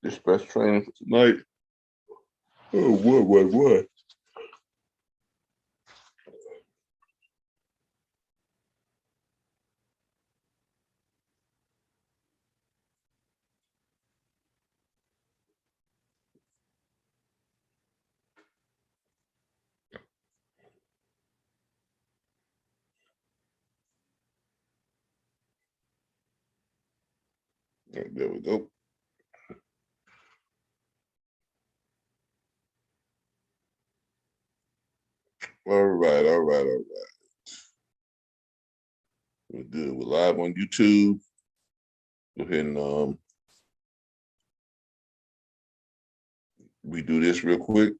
Dispatch training for tonight. Oh, what? There we go. All right. We're good. We're live on YouTube. Go ahead and redo this real quick.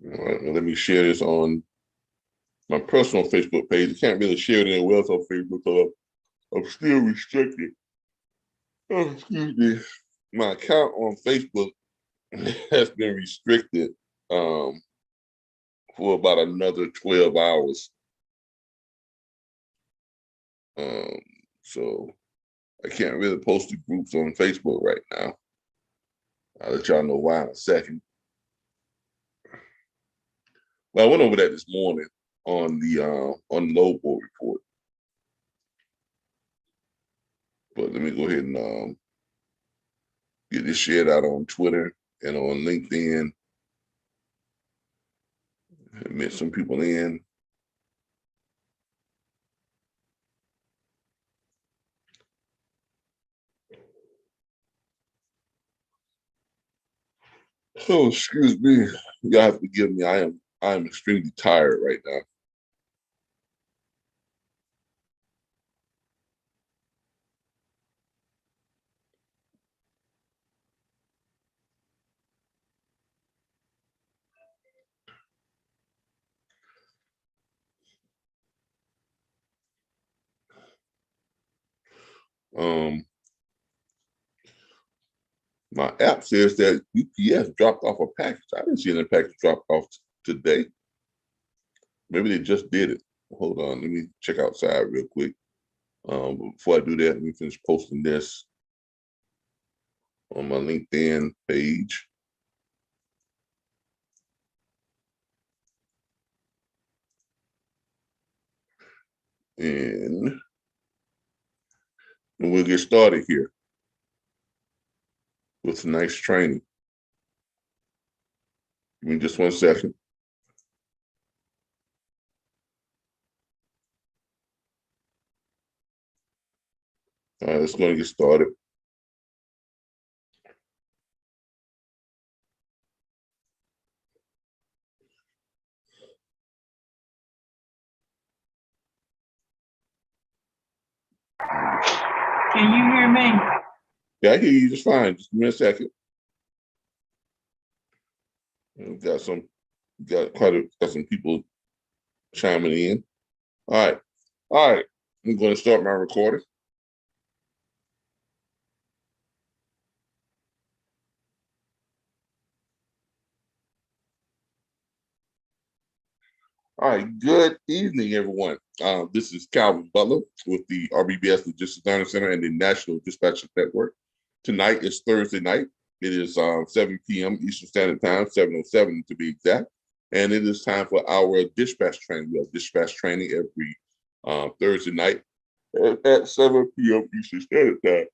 All right, well, let me share this on my personal Facebook page. I can't really share it anywhere else on Facebook, so I'm still restricted. Oh, excuse me. My account on Facebook has been restricted for about another 12 hours. So I can't really post the groups on Facebook right now. I'll let y'all know why in a second. Well, I went over that this morning on the load board report. But let me go ahead and get this shared out on Twitter and on LinkedIn. Admit some people in. Oh, excuse me. Y'all have to forgive me. I am extremely tired right now. My app says that UPS dropped off a package. I didn't see any package dropped off today. Maybe they just did it. Hold on, let me check outside real quick. But before I do that, let me finish posting this on my LinkedIn page. And we'll get started here with tonight's training. Give me just 1 second. All right, let's go and get started. Can you hear me? Yeah, I hear you just fine. Just give me a second. We've got some people chiming in. All right. I'm going to start my recording. All right, good evening, everyone. This is Calvin Butler with the RBBS Logistics Learning Center and the National Dispatcher Network. Tonight is Thursday night. It is 7 p.m. Eastern Standard Time, 7:07 to be exact. And it is time for our dispatch training. We have dispatch training every Thursday night at 7 p.m. Eastern Standard Time.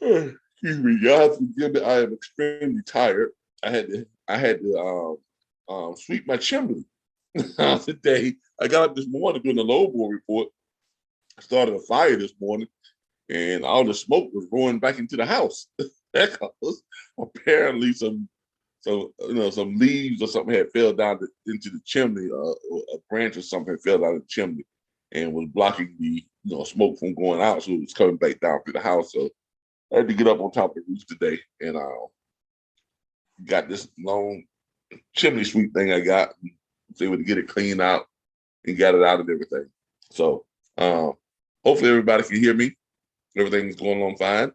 Excuse me, y'all have to forgive me. I am extremely tired. I had to sweep my chimney today. I got up this morning doing the load board report. I started a fire this morning, and all the smoke was rolling back into the house. Because apparently some leaves or something had fell down into the chimney, or a branch or something had fell down the chimney, and was blocking the smoke from going out. So it was coming back down through the house. So I had to get up on top of the roof today, and got this long chimney sweep thing I got. Was able to get it cleaned out and got it out and everything. So hopefully everybody can hear me. Everything's going on fine.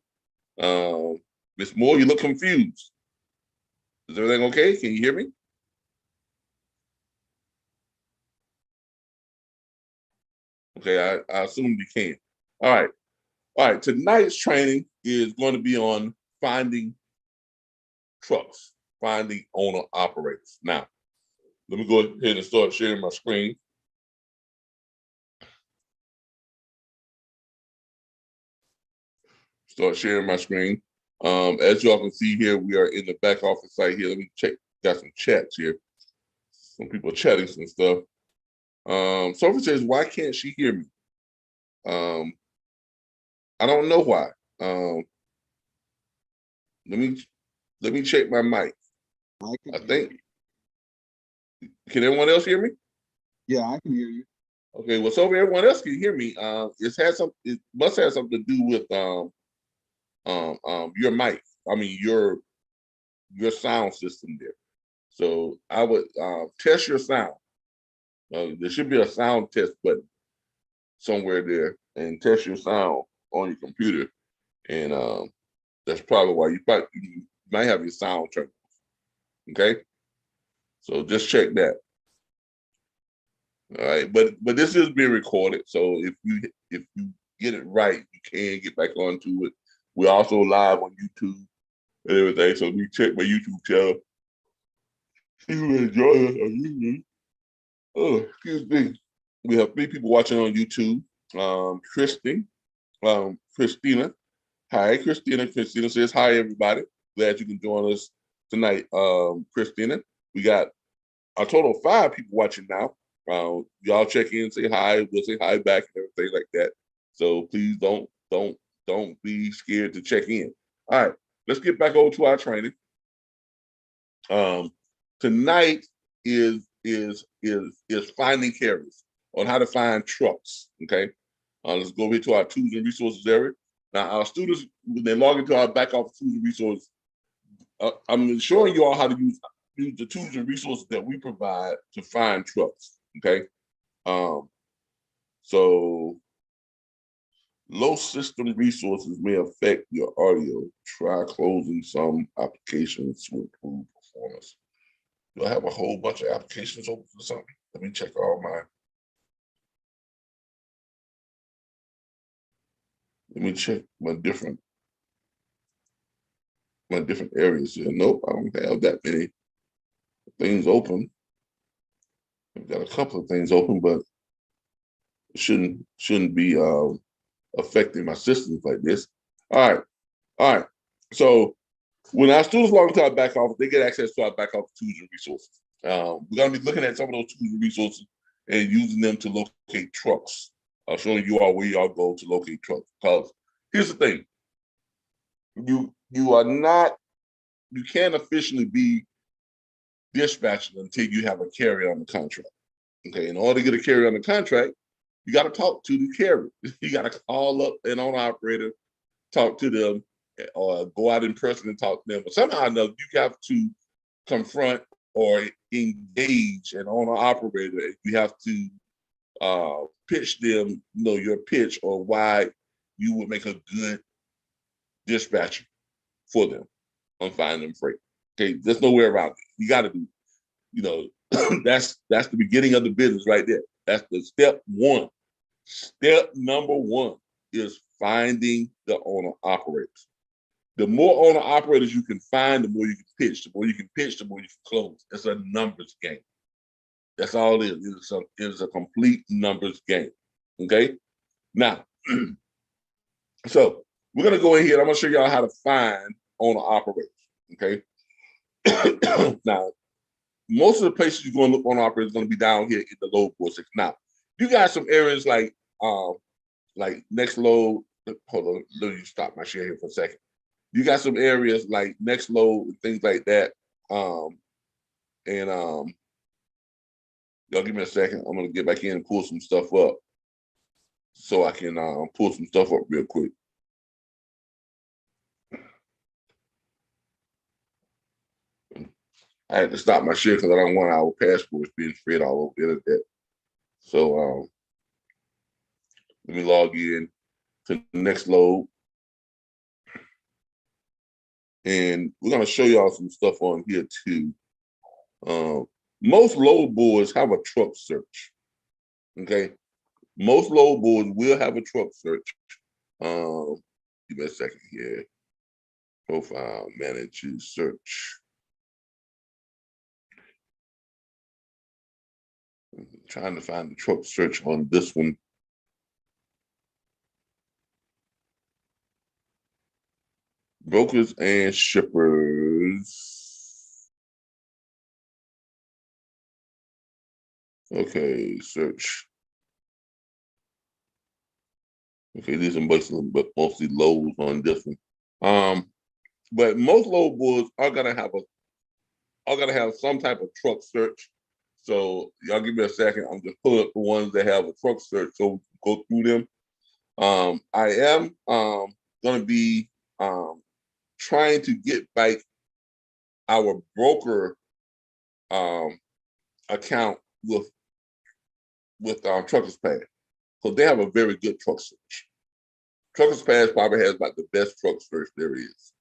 Miss Moore, you look confused. Is everything okay? Can you hear me? Okay, I assume you can. All right. All right. Tonight's training is going to be on finding trucks, finding owner operators. Now, let me go ahead and start sharing my screen. Start sharing my screen. As y'all can see here, we are in the back office site here. Let me check. Got some chats here. Some people chatting some stuff. Sophie says, "Why can't she hear me?" I don't know why. Let me check my mic. I think. Can everyone else hear me? Yeah, I can hear you. Okay. Well, so everyone else can hear me. It must have something to do with your mic. I mean your sound system there. So I would test your sound. There should be a sound test button somewhere there, and test your sound on your computer. And that's probably why you might have your sound turned off. Okay, so just check that. All right, but this is being recorded, so if you get it right, you can get back onto it. We're also live on YouTube and everything, so we check my YouTube channel. See who enjoy us on YouTube. Oh, excuse me. We have 3 people watching on YouTube. Christina. Hi, Christina. Christina says, "Hi, everybody. Glad you can join us tonight." Christina, we got a total of 5 people watching now. Y'all check in, say hi. We'll say hi back and everything like that. So please don't be scared to check in. All right, let's get back over to our training. Tonight is finding carriers, on how to find trucks. Okay, let's go over to our tools and resources area. Now, our students, when they log into our back office tools and resources, I'm showing you all how to use the tools and resources that we provide to find trucks. Okay, so low system resources may affect your audio. Try closing some applications to improve performance. Do I have a whole bunch of applications open or something? Let me check all my. Let me check my different areas here. Nope, I don't have that many things open. I've got a couple of things open, but it shouldn't be affecting my systems like this. All right. So when our students log into our back office, they get access to our back office tools and resources. We're going to be looking at some of those tools and resources and using them to locate trucks. Showing you all where y'all go to locate trucks. Because here's the thing: you can't officially be dispatching until you have a carrier on the contract. Okay, in order to get a carrier on the contract, you got to talk to the carrier. You got to call up an owner operator, talk to them, or go out in person and talk to them. But somehow or another, you have to confront or engage an owner operator. You have to pitch them, your pitch or why you would make a good dispatcher for them on finding them freight. Okay, there's no way around it. You got to do, that's the beginning of the business right there. That's the step one. Step number 1 is finding the owner operators. The more owner operators you can find, the more you can pitch. The more you can pitch, the more you can close. It's a numbers game. That's all it is. It is a complete numbers game. Okay? Now, so we're going to go in here. I'm going to show y'all how to find owner operators. Okay? Now, most of the places you're going to look on operators is going to be down here in the load board section. Now, you got some areas like next load. Hold on, let me stop my share here for a second. You got some areas like next load and things like that. Y'all give me a second. I'm gonna get back in and pull some stuff up so I can pull some stuff up real quick. I had to stop my share because I don't want our passports being spread all over the internet. So let me log in to the next load. And we're gonna show y'all some stuff on here too. Most load boards have a truck search. Okay, most load boards will have a truck search. Give me a second here. Profile, manage, search. I'm trying to find the truck search on this one. Brokers and shippers. Okay, search. Okay, these are mostly loads on this one. But most load boards are gonna have some type of truck search. So y'all give me a second. I'm just pulling up the ones that have a truck search so we can go through them. I am gonna be trying to get back our broker account with Truckers Pass, because they have a very good truck search. Truckers Pass probably has about the best truck search there is.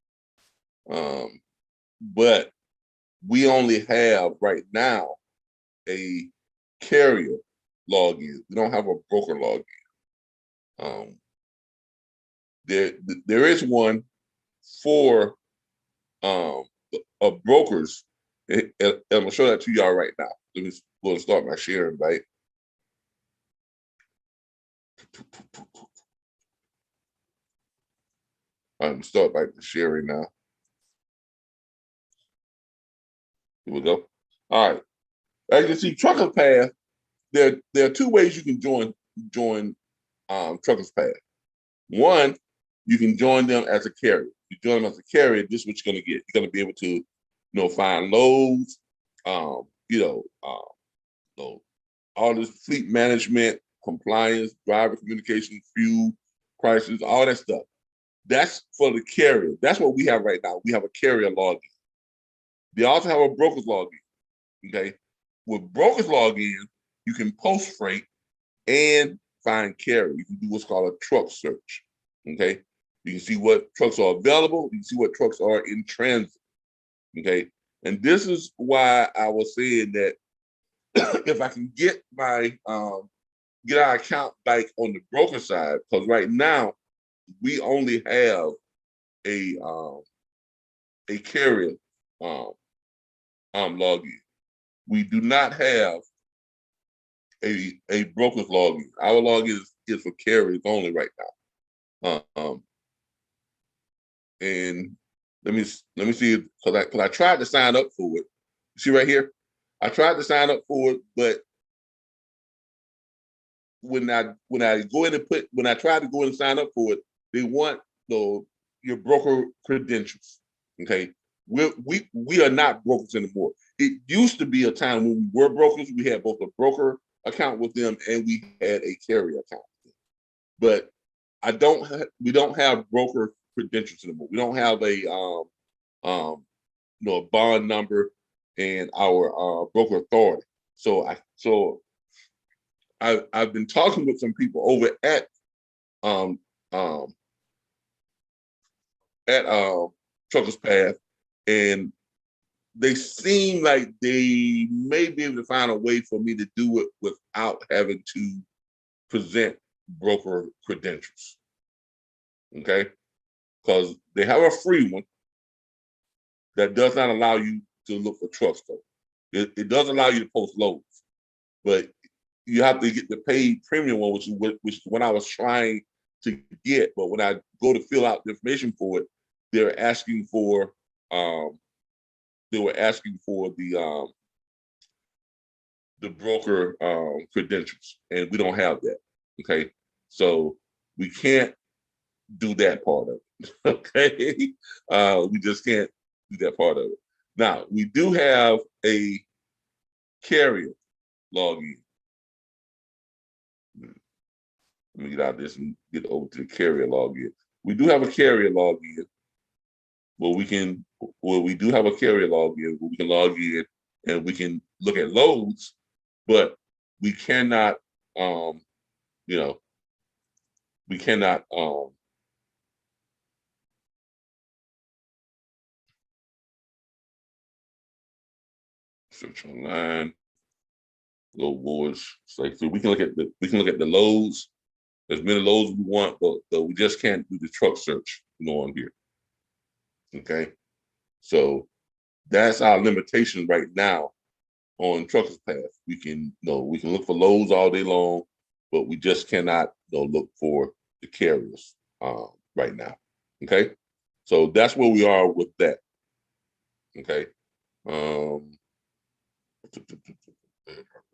But we only have right now a carrier login. We don't have a broker login. There is one for brokers. I'm gonna show that to y'all right now. Let me go and start my sharing, right? I'm start by sharing now. Here we go. All right. As you can see, Truckers Pass. There are two ways you can join Truckers Pass. One, you can join them as a carrier. You join them as a carrier, this is what you're gonna get. You're gonna be able to, find loads, all this fleet management, compliance, driver communication, fuel prices, all that stuff. That's for the carrier. That's what we have right now. We have a carrier login. They also have a broker's login. Okay. With broker's login, you can post freight and find carrier. You can do what's called a truck search. Okay. You can see what trucks are available. You can see what trucks are in transit. Okay. And this is why I was saying that if I can get our account back on the broker side, because right now we only have a carrier login. We do not have a broker's login. Our login is for carriers only right now. And let me see, because I tried to sign up for it. See right here, I tried to sign up for it, but when I tried to go in and sign up for it, they want your broker credentials. Okay, we are not brokers anymore. It used to be a time when we were brokers. We had both a broker account with them and we had a carrier account with them. But we don't have broker credentials anymore. We don't have a bond number and our broker authority. So I've been talking with some people over at Truckers Path, and they seem like they may be able to find a way for me to do it without having to present broker credentials. Okay, because they have a free one that does not allow you to look for trucks though. It does allow you to post loads, but you have to get the paid premium one, which is what I was trying to get. But when I go to fill out the information for it, they're asking for the broker credentials, and we don't have that. Okay, so we can't do that part of it. Okay, we just can't do that part of it. Now we do have a carrier login. Let me get out of this and get over to the carrier login. We do have a carrier login where we can log in and we can look at loads, but we cannot Search online. Load boards. So we can look at the loads, as many loads we want, but we just can't do the truck search, on here. Okay, so that's our limitation right now on Truckers Path. We can look for loads all day long, but we just cannot look for the carriers right now. Okay, so that's where we are with that. Okay,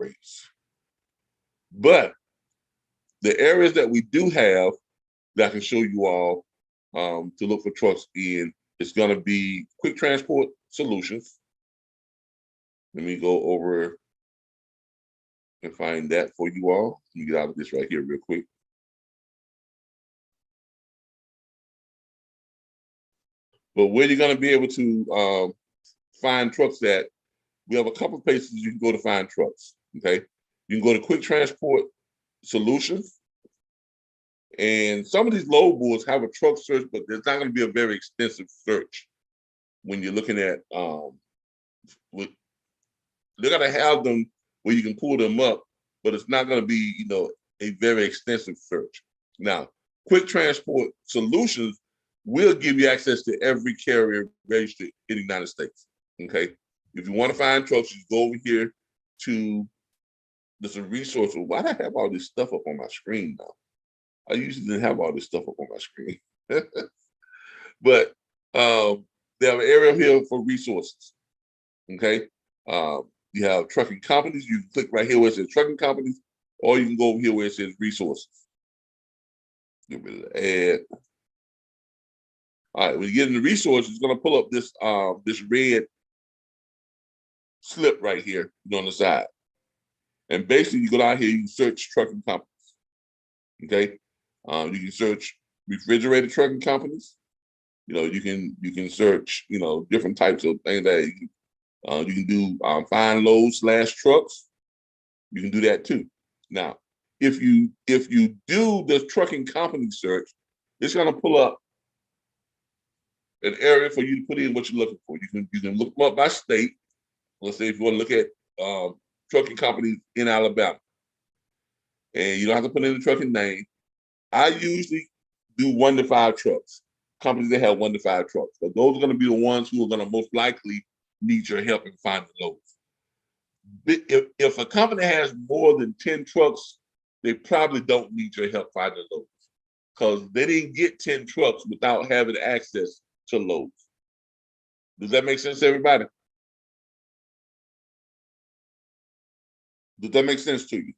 rates. But the areas that we do have that I can show you all to look for trucks in is going to be Quick Transport Solutions. Let me go over and find that for you all. Let me get out of this right here real quick. But where you're going to be able to find trucks at, we have a couple of places you can go to find trucks. Okay, you can go to Quick Transport Solutions, and some of these load boards have a truck search, but there's not going to be a very extensive search when you're looking at. They're going to have them where you can pull them up, but it's not going to be a very extensive search. Now, Quick Transport Solutions will give you access to every carrier registered in the United States. Okay, if you want to find trucks, you go over here to. There's a resource. Why do I have all this stuff up on my screen now? I usually didn't have all this stuff up on my screen. But they have an area here for resources. Okay. You have trucking companies. You can click right here where it says trucking companies, or you can go over here where it says resources. Give it an add. All right, when you get into resources, it's going to pull up this this red slip right here on the side. And basically, you go down here, you can search trucking companies. Okay, you can search refrigerated trucking companies. You can search different types of things that you can do. Find loads / trucks. You can do that too. Now, if you do the trucking company search, it's going to pull up an area for you to put in what you're looking for. You can look them up by state. Let's say if you want to look at trucking companies in Alabama, and you don't have to put in the trucking name. I usually do 1 to 5 trucks. Companies that have 1 to 5 trucks, but those are going to be the ones who are going to most likely need your help in finding loads. If a company has more than 10 trucks, they probably don't need your help finding loads because they didn't get 10 trucks without having access to loads. Does that make sense to everybody? Does that make sense to you?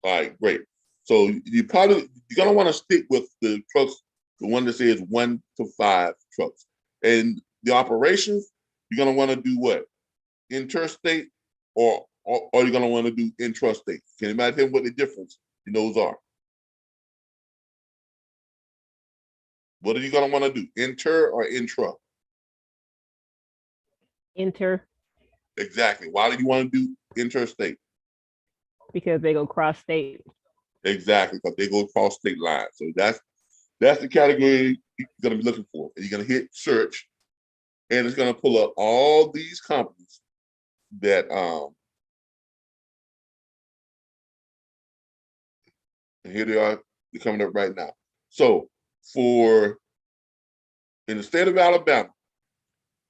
All right, great. So you're gonna want to stick with the trucks, the one that says 1 to 5 trucks. And the operations, you're gonna want to do what? Interstate or you're gonna want to do intrastate. Can you imagine what the difference in those are? What are you gonna want to do? Inter or intra? Inter, Exactly. Why do you want to do interstate? because they go cross state. Exactly, because they go across state lines. So that's the category you're going to be looking for. And you're going to hit search, and it's going to pull up all these companies that and here they are. They're coming up right now. So in the state of Alabama,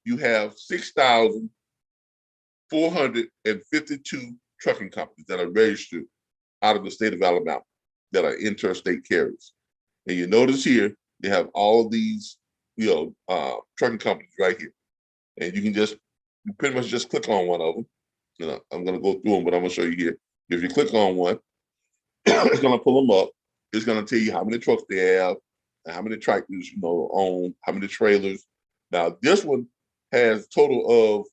you have 6,452 trucking companies that are registered out of the state of Alabama that are interstate carriers. And you notice here, they have all these, trucking companies right here. And you pretty much just click on one of them. I'm going to go through them, but I'm going to show you here. If you click on one, it's going to pull them up. It's going to tell you how many trucks they have, and how many tractors, own, how many trailers. Now, this one has a total of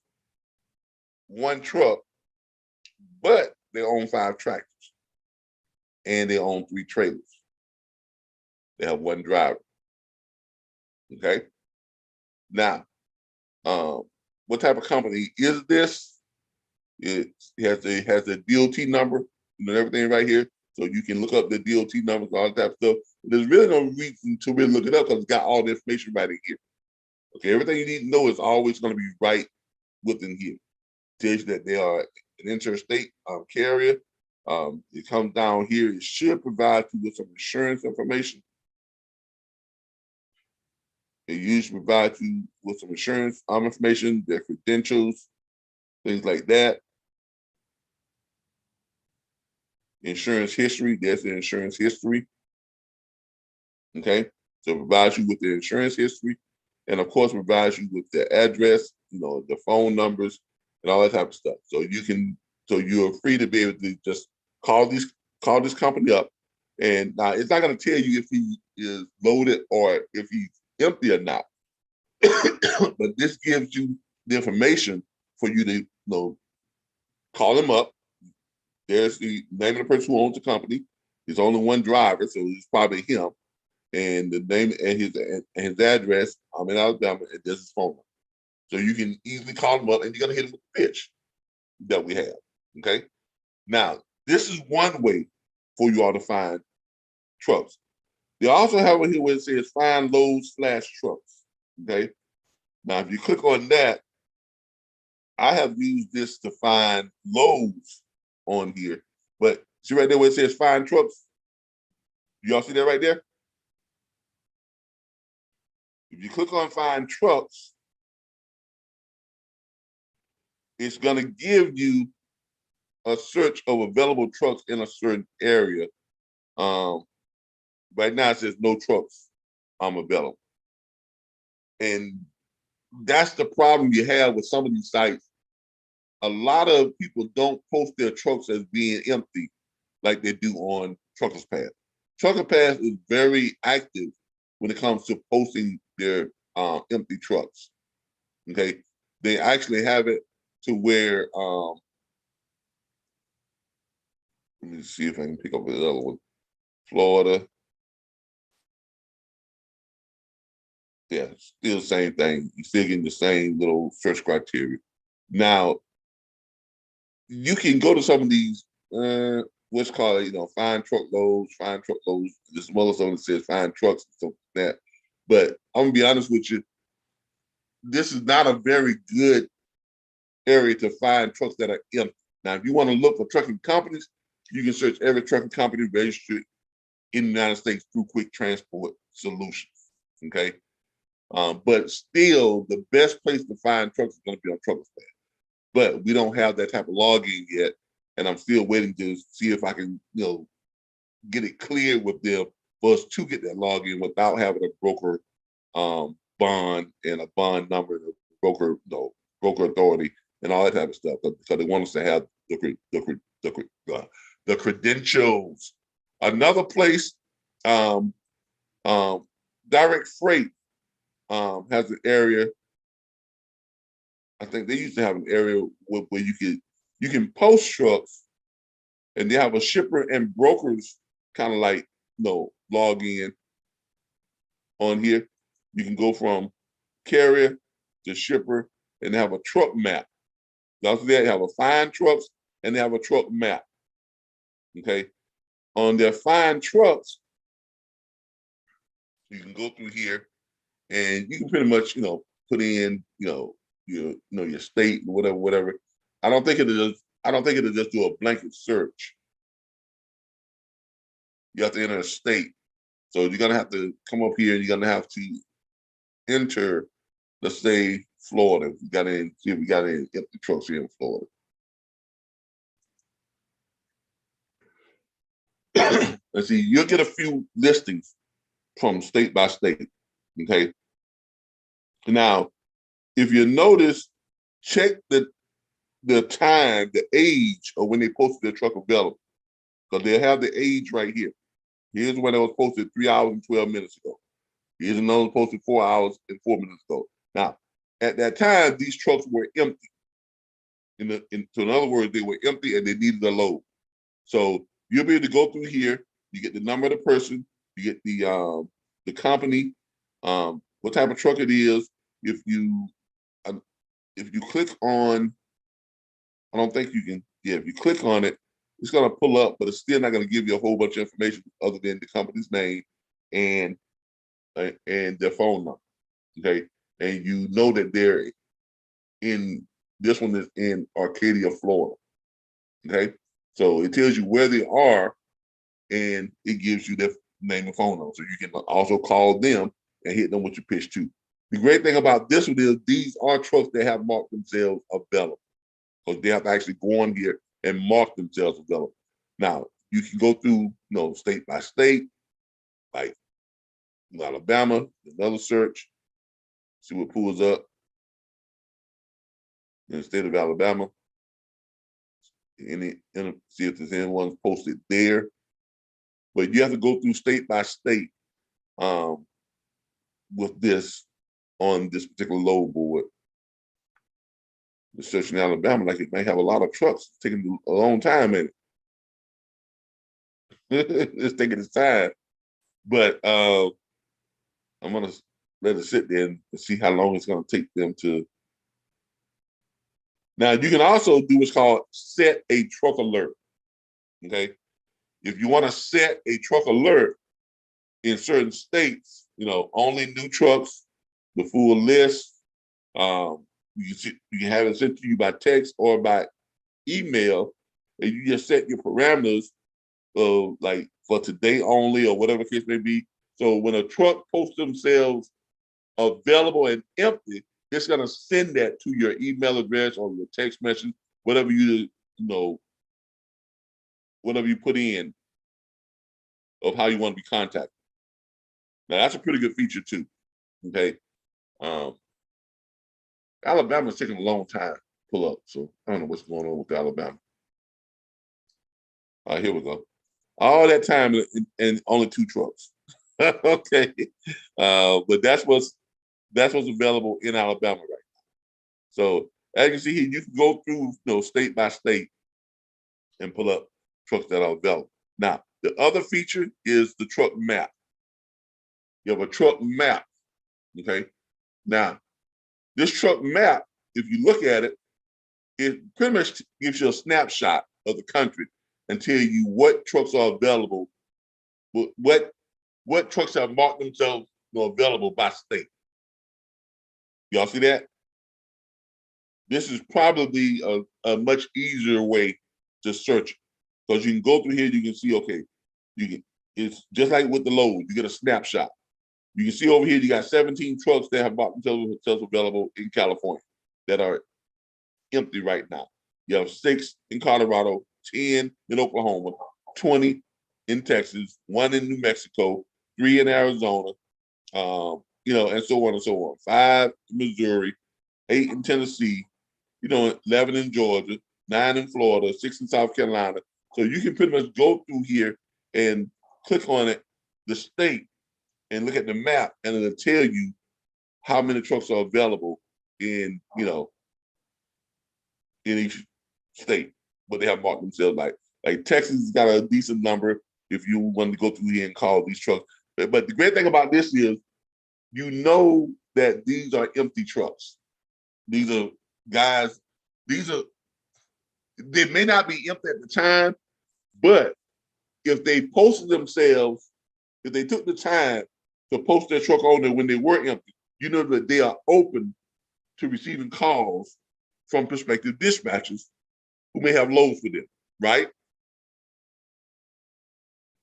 1 truck, but they own 5 tractors. And they own 3 trailers. They have 1 driver. Okay. Now, what type of company is this? It has a DOT number and everything right here, so you can look up the DOT numbers and all that type of stuff. There's really no reason to really look it up because it's got all the information right in here. Okay, everything you need to know is always going to be right within here. Tells you that they are an interstate carrier. It comes down here. It should provide you with some insurance information. It usually provides you with some insurance information, their credentials, things like that. Insurance history, there's the insurance history. Okay, so it provides you with the insurance history, and of course provides you with the address, the phone numbers, and all that type of stuff. So you're free to be able to just call this company up, and now it's not going to tell you if he is loaded or if he's empty or not, but this gives you the information for you to call him up. There's the name of the person who owns the company. There's only one driver, so it's probably him. And the name and his address. I'm in Alabama, and there's his phone number. So you can easily call him up, and you're gonna hit him with the pitch that we have. Okay. Now, this is one way for you all to find trucks. They also have it here where it says find loads/trucks. Okay. Now, if you click on that, I have used this to find loads on here. But see right there where it says find trucks? Y'all see that right there? If you click on find trucks, it's going to give you a search of available trucks in a certain area. Right now it says no trucks available. And that's the problem you have with some of these sites. A lot of people don't post their trucks as being empty like they do on Truckers Pass. Trucker Pass is very active when it comes to posting their empty trucks. Okay, they actually have it to where let me see if I can pick up the other one. Florida. Yeah, still the same thing. You're still getting the same little search criteria. Now, you can go to some of these, what's called, find truckloads. There's some other stuff that says find trucks and stuff like that. But I'm gonna be honest with you, this is not a very good area to find trucks that are empty. Now, if you want to look for trucking companies, you can search every trucking company registered in the United States through Quick Transport Solutions. Okay. But still, the best place to find trucks is going to be on Truckers Pass. But we don't have that type of login yet, and I'm still waiting to see if I can, get it cleared with them for us to get that login without having a broker bond and a bond number, and a broker authority, and all that type of stuff. Because they want us to have the credentials. Another place, Direct Freight has an area. I think they used to have an area where you can post trucks, and they have a shipper and brokers kind of like log in on here. You can go from carrier to shipper, and they have a truck map. Also, they have a find trucks, and they have a truck map. Okay, on their find trucks, you can go through here, and you can pretty much put in your state, whatever. I don't think it'll just do a blanket search. You have to enter a state. So you're gonna have to come up here, and you're gonna have to enter, let's say, Florida. See if we got any empty trucks here in Florida. Let's see, you'll get a few listings from state by state. Okay. Now, if you notice, check the time, the age of when they posted their truck available, because they'll have the age right here. Here's when it was posted 3 hours and 12 minutes ago. Here's another posted 4 hours and 4 minutes ago. Now, at that time, these trucks were empty. So in other words, they were empty and they needed a load. So you'll be able to go through here. You get the number of the person. You get the company, what type of truck it is. If you click on, I don't think you can. Yeah, if you click on it, it's going to pull up, but it's still not going to give you a whole bunch of information other than the company's name and their phone number. Okay, and you know that they're in This one is in Arcadia, Florida. Okay, so it tells you where they are, and it gives you their name and phone number, so you can also call them and hit them with your pitch too. The great thing about this one is these are trucks that have marked themselves available, because they have to actually go on here and mark themselves available. Now, you can go through, state by state, like Alabama, another search, see what pulls up in the state of Alabama. See if there's anyone posted there. But you have to go through state by state with this on this particular load board. The search in Alabama, like it may have a lot of trucks. It's taking a long time in it. It's taking its time. But I'm gonna let it sit there and see how long it's gonna take them to. Now you can also do what's called set a truck alert. Okay. If you want to set a truck alert in certain states, only new trucks, the full list, you can have it sent to you by text or by email, and you just set your parameters of like for today only or whatever case may be. So when a truck posts themselves available and empty, it's gonna send that to your email address or your text message, whatever whatever you put in of how you want to be contacted. Now that's a pretty good feature too. Okay. Alabama's taking a long time to pull up, so I don't know what's going on with Alabama. All right, here we go. All that time and only 2 trucks. Okay. But that's what's available in Alabama right now. So as you can see here, you can go through state by state and pull up trucks that are available. Now, the other feature is the truck map. You have a truck map. Okay. Now, this truck map, if you look at it, it pretty much gives you a snapshot of the country and tell you what trucks are available, what trucks have marked themselves available by state. Y'all see that? This is probably a much easier way to search, because you can go through here, you can see, okay, it's just like with the load, you get a snapshot. You can see over here, you got 17 trucks that have marked themselves available in California that are empty right now. You have 6 in Colorado, 10 in Oklahoma, 20 in Texas, 1 in New Mexico, 3 in Arizona, and so on and so on. 5 in Missouri, 8 in Tennessee, 11 in Georgia, 9 in Florida, 6 in South Carolina. So you can pretty much go through here and click on it, the state, and look at the map, and it'll tell you how many trucks are available in each state, but they have marked themselves like Texas has got a decent number if you want to go through here and call these trucks. But the great thing about this is, that these are empty trucks. These are guys, they may not be empty at the time, but if they posted themselves, if they took the time to post their truck on there when they were empty, that they are open to receiving calls from prospective dispatchers who may have loads for them, right?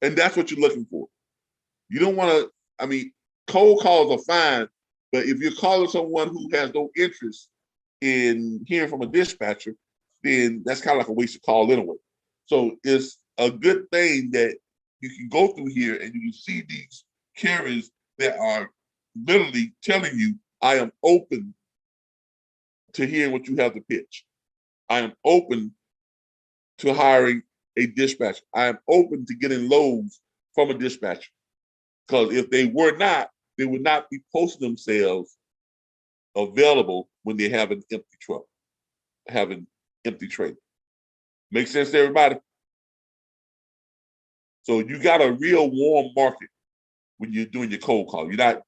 And that's what you're looking for. You don't want to, cold calls are fine, but if you're calling someone who has no interest in hearing from a dispatcher, then that's kind of like a waste of call anyway. So it's a good thing that you can go through here and you can see these carriers that are literally telling you, I am open to hearing what you have to pitch. I am open to hiring a dispatcher. I am open to getting loads from a dispatcher. Because if they were not, they would not be posting themselves available when they have an empty truck, have an empty trailer. Make sense to everybody? So you got a real warm market when you're doing your cold call. You're not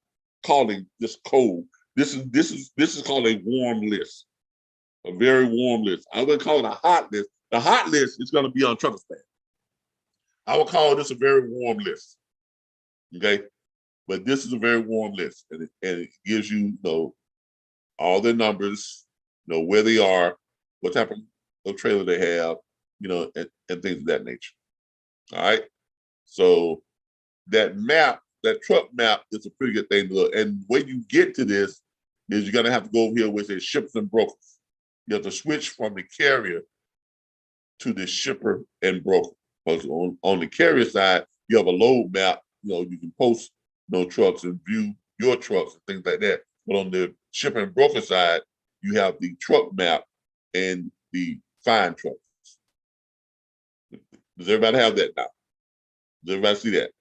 calling this cold. This is called a warm list, a very warm list. I wouldn't call it a hot list. The hot list is going to be on Truckers Fan. I would call this a very warm list. Okay, but this is a very warm list, and it gives you, all their numbers, where they are, what type of trailer they have, you know, and things of that nature. All right. So that map, that truck map, is a pretty good thing to look. And the way you get to this is you're gonna have to go over here where it says shippers and brokers. You have to switch from the carrier to the shipper and broker. Because on the carrier side, you have a load map. You know, you can post trucks and view your trucks and things like that. But on the shipper and broker side, you have the truck map and the find trucks. Does everybody have that now? Does everybody see that?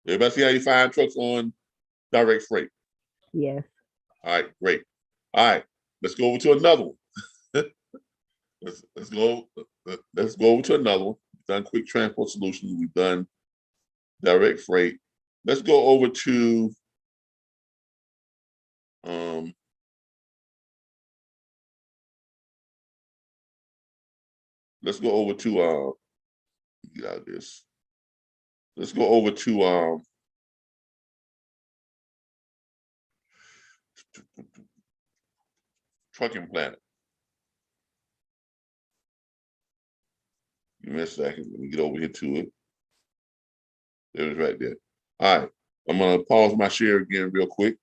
Everybody see how you find trucks on direct freight? Yes. All right, great. All right, let's go over to another one. let's go over to another one. We've done quick transport solutions. We've done direct freight. Let's go over to get out of this. Let's go over to Trucking Planet. Give me a second. Let me get over here to it. There it is right there. All right. I'm going to pause my share again real quick.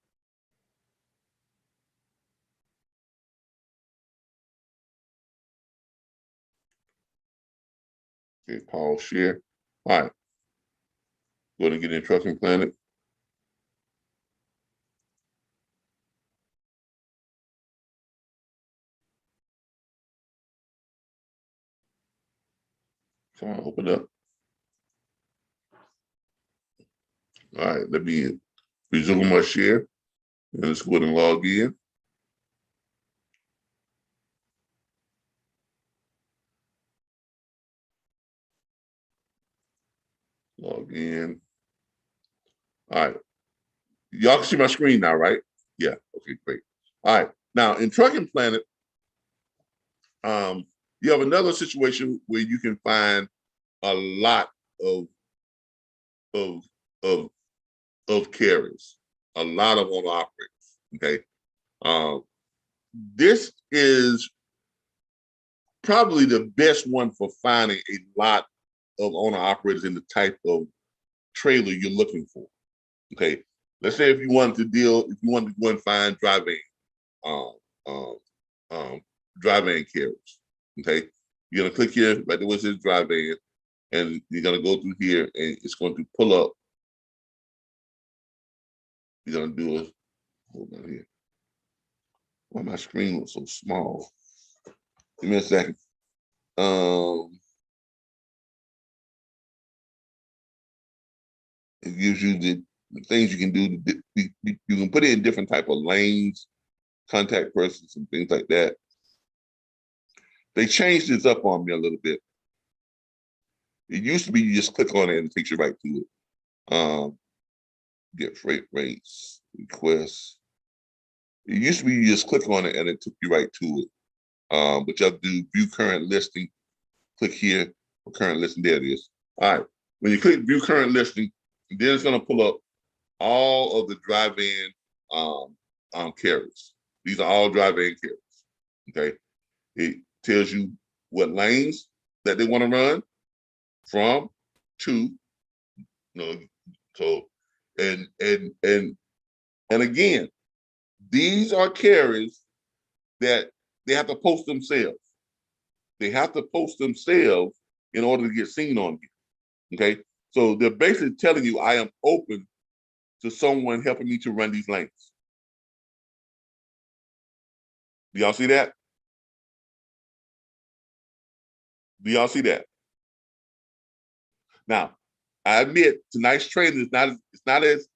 Okay, pause share. All right. Go ahead and get in Trucking Planet. Come on, open up. All right, let me resume my share. And let's go ahead and log in. Log in. All right. Y'all can see my screen now, right? Yeah. Okay, great. All right. Now in Trucking Planet, you have another situation where you can find a lot of carriers, a lot of owner operators. Okay. This is probably the best one for finding a lot of owner operators in the type of trailer you're looking for. Okay. Let's say if you wanted to go and find dry van carriers. Okay. You're gonna click here right there where it says dry van, and you're gonna go through here and it's going to pull up. You're gonna do a hold on here. Why my screen looks so small? Give me a second. It gives you the things you can do. You can put it in different type of lanes, contact persons, and things like that. They changed this up on me a little bit. It used to be you just click on it and it takes you right to it. Get freight rates, requests. It used to be you just click on it and it took you right to it. But you have to do view current listing. Click here for current listing. There it is. All right. When you click view current listing, then it's going to pull up all of the dry van carriers. These are all dry van carriers. Okay. It tells you what lanes that they want to run from, to, so and again, these are carriers that they have to post themselves. They have to post themselves in order to get seen on here. Okay. So they're basically telling you, I am open to someone helping me to run these lanes. Do y'all see that? Do y'all see that? Now, I admit tonight's training is not as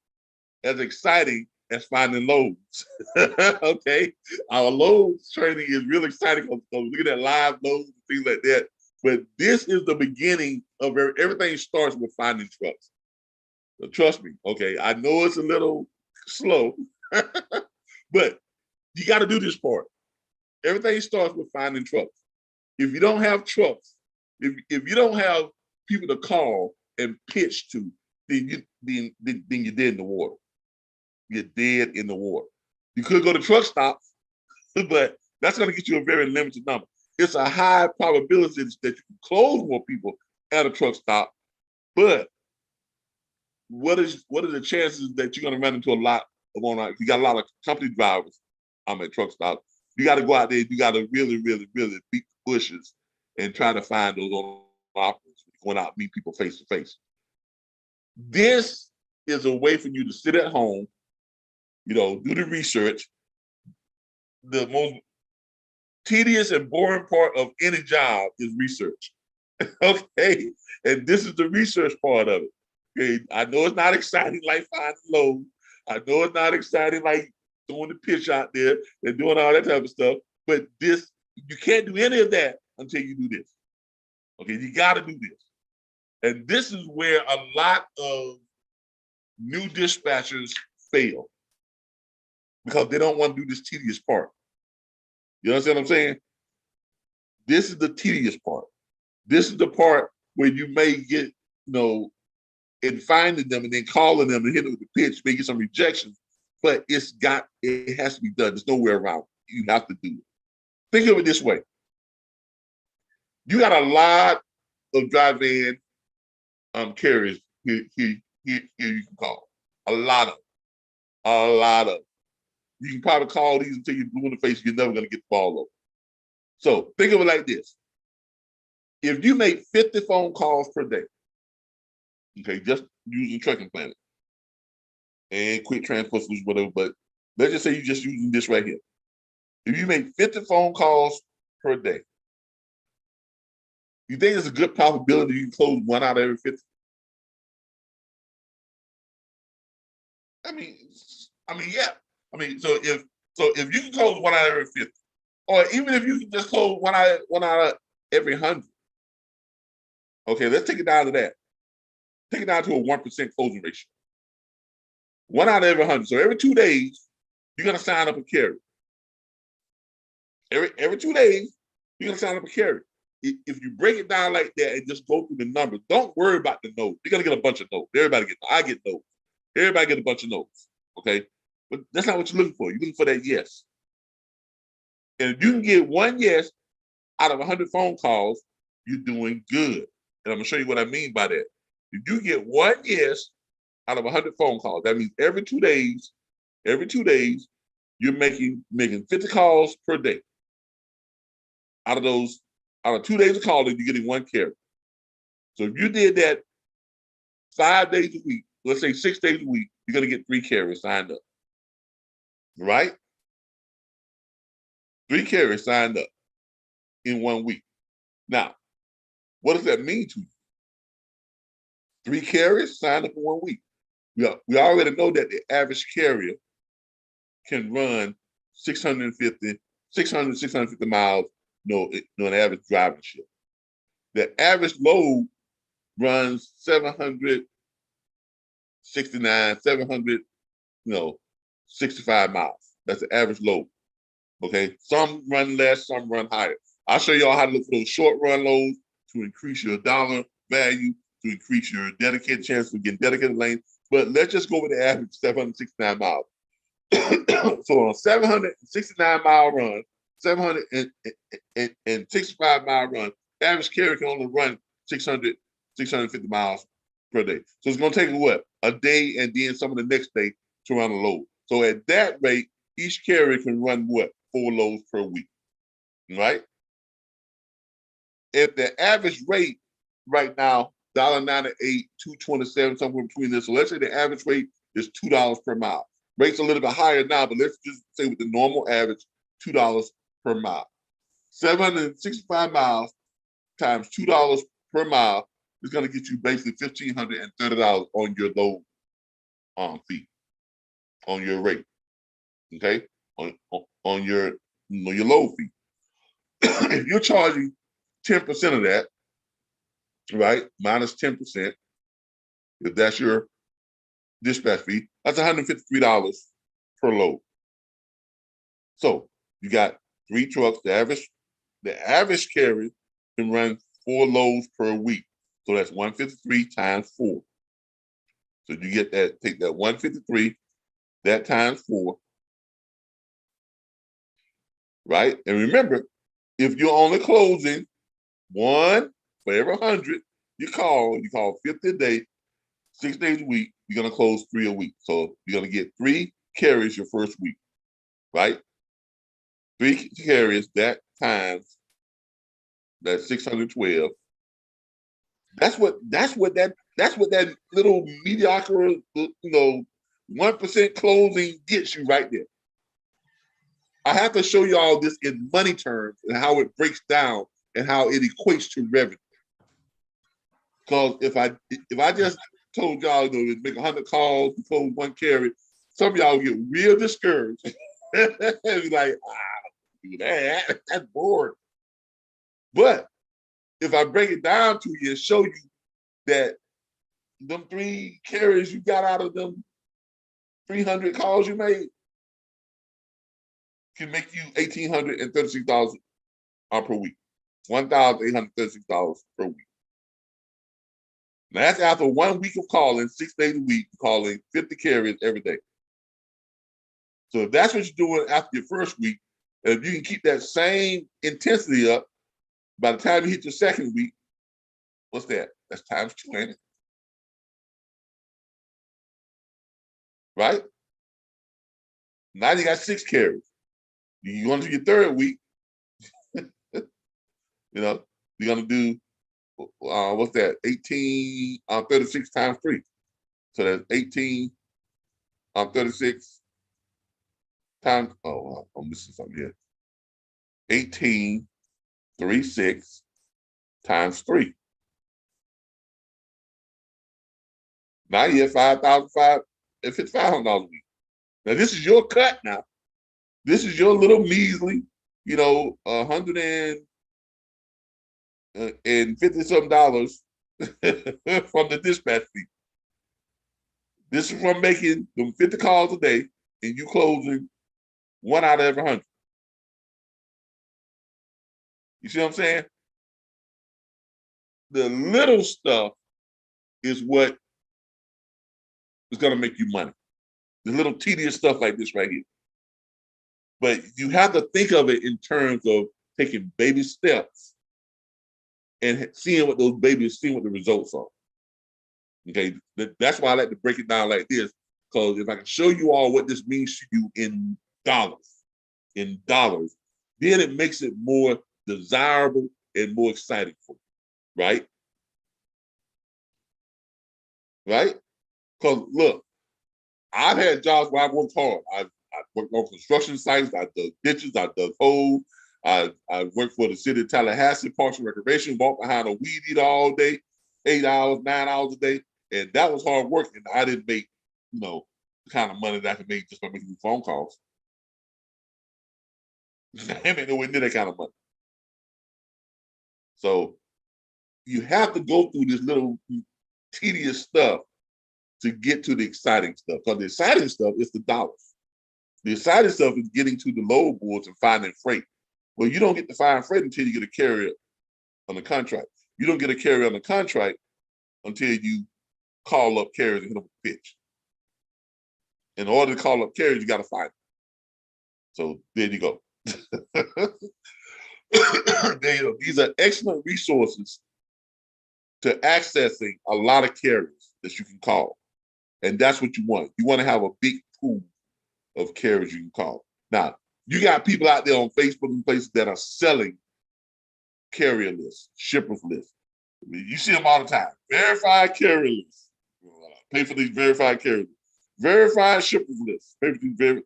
exciting as finding loads. Okay, our loads training is really exciting because looking at live loads and things like that. But this is the beginning of everything. Starts with finding trucks. So trust me. Okay, I know it's a little slow, but you got to do this part. Everything starts with finding trucks. If you don't have trucks, if you don't have people to call and pitch to, then you're dead in the water. You're dead in the water. You could go to truck stops, but that's going to get you a very limited number. It's a high probability that you can close more people at a truck stop, but what are the chances that you're going to run into a lot of you got a lot of company drivers at truck stops. You got to go out there, you got to really, really, really beat the bushes and try to find those operators going out and meet people face to face. This is a way for you to sit at home, do the research. The most tedious and boring part of any job is research. Okay, and this is the research part of it. Okay, I know it's not exciting like finding loads. I know it's not exciting like throwing the pitch out there and doing all that type of stuff. But you can't do any of that until you do this. Okay, you got to do this, and this is where a lot of new dispatchers fail because they don't want to do this tedious part. You understand what I'm saying? This is the tedious part. This is the part where you may get, in finding them and then calling them and hitting them with the pitch, making some rejections, but it has to be done. There's nowhere around it. You have to do it. Think of it this way. You got a lot of dry van carriers here you can call. A lot of. You can probably call these until you're blue in the face. You're never going to get the ball over. So think of it like this. If you make 50 phone calls per day, okay, just using Trucking Planet and Quick Transport Solutions, whatever, but let's just say you're just using this right here. If you make 50 phone calls per day, you think there's a good probability you can close one out of every 50? I mean, yeah. So if you can close one out of every 50, or even if you can just close one out of every 100, okay, let's take it down to that. Take it down to a 1% closing ratio. One out of every 100. So every 2 days, you're gonna sign up a carrier. Every 2 days, you're gonna sign up a carrier. If you break it down like that and just go through the numbers, don't worry about the no's. You're gonna get a bunch of no's. I get no's. Everybody get a bunch of no's. Okay, but that's not what you're looking for. You're looking for that yes. And if you can get one yes out of 100 phone calls, you're doing good. And I'm gonna show you what I mean by that. If you get one yes out of 100 phone calls, that means every 2 days, you're making 50 calls per day. Out of 2 days of calling, you're getting one carrier. So if you did that 5 days a week, let's say 6 days a week, you're gonna get 3 carriers signed up. Right? 3 carriers signed up in 1 week. Now, what does that mean to you? 3 carriers signed up in 1 week. We already know that the average carrier can run 650 miles, an average driving shift. The average load runs 765 miles. That's the average load. Okay, some run less, some run higher. I'll show y'all how to look for those short run loads to increase your dollar value, to increase your dedicated chance of getting dedicated lanes. But let's just go with the average 769 miles. So on a 769 mile run, 765 mile run, average carrier can only run 650 miles per day. So it's going to take what? A day and then some of the next day to run a load. So at that rate, each carrier can run what? 4 loads per week, right? If the average rate right now, $1.98, $2.27, somewhere between this. So let's say the average rate is $2 per mile. Rate's a little bit higher now, but let's just say with the normal average, $2 per mile. 765 miles times $2 per mile is going to get you basically $1,530 on your load fee, on your rate. Okay, on your load fee. If you're charging 10% of that, right, minus 10%, if that's your dispatch fee, that's $153 per load. So you got 3 trucks. The average carrier can run 4 loads per week. So that's 153 times 4. So you get that, take that 153, that times 4, right? And remember, if you're only closing one for every 100 you call 50 a day, 6 days a week, you're gonna close 3 a week. So you're gonna get 3 carries your first week, right? 3 carries that times that 612. That's what that little mediocre, 1% closing gets you right there. I have to show you all this in money terms and how it breaks down and how it equates to revenue. Because if I just told y'all to make 100 calls to close 1 carry, some of y'all get real discouraged. Be like, do that. That's boring. But if I break it down to you and show you that them 3 carries you got out of them 300 calls you made can make you $1,836 per week. $1,836 per week. Now that's after 1 week of calling, 6 days a week, calling 50 carriers every day. So if that's what you're doing after your first week, and if you can keep that same intensity up, by the time you hit your second week, what's that? That's times 2, ain't it? Right? Now you got 6 carries. You go into your third week, you're gonna do what's that? 36 times 3. So that's 36 times. Oh, I'm missing something here. 1836 times 3. Now you have $5,500 a week. Now this is your cut. Now this is your little measly, $150 something from the dispatch fee. This is from making them 50 calls a day and you closing 1 out of every 100. You see what I'm saying? The little stuff is what is going to make you money. The little tedious stuff like this right here. But you have to think of it in terms of taking baby steps and seeing what the results are. Okay, that's why I like to break it down like this, because if I can show you all what this means to you in dollars, then it makes it more desirable and more exciting for you, right? Right? Because look, I've had jobs where I've worked hard. I've worked on construction sites. I dug ditches. I dug holes. I worked for the city of Tallahassee, Parks and Recreation, walked behind a weed eater all day, 8 hours, 9 hours a day. And that was hard work. And I didn't make, the kind of money that I could make just by making phone calls. I made nowhere near that kind of money. So you have to go through this little tedious stuff to get to the exciting stuff. Because the exciting stuff is the dollars. The exciting stuff is getting to the load boards and finding freight. Well, you don't get to find freight until you get a carrier on the contract. You don't get a carrier on the contract until you call up carriers and hit them with a pitch. In order to call up carriers, you got to find them. So there you go. These are excellent resources to accessing a lot of carriers that you can call. And that's what you want. You want to have a big pool of carriers you can call. Now, you got people out there on Facebook and places that are selling carrier lists, shippers lists. You see them all the time. Verified carrier lists. Pay for these verified carriers. Verified shippers lists. Pay for these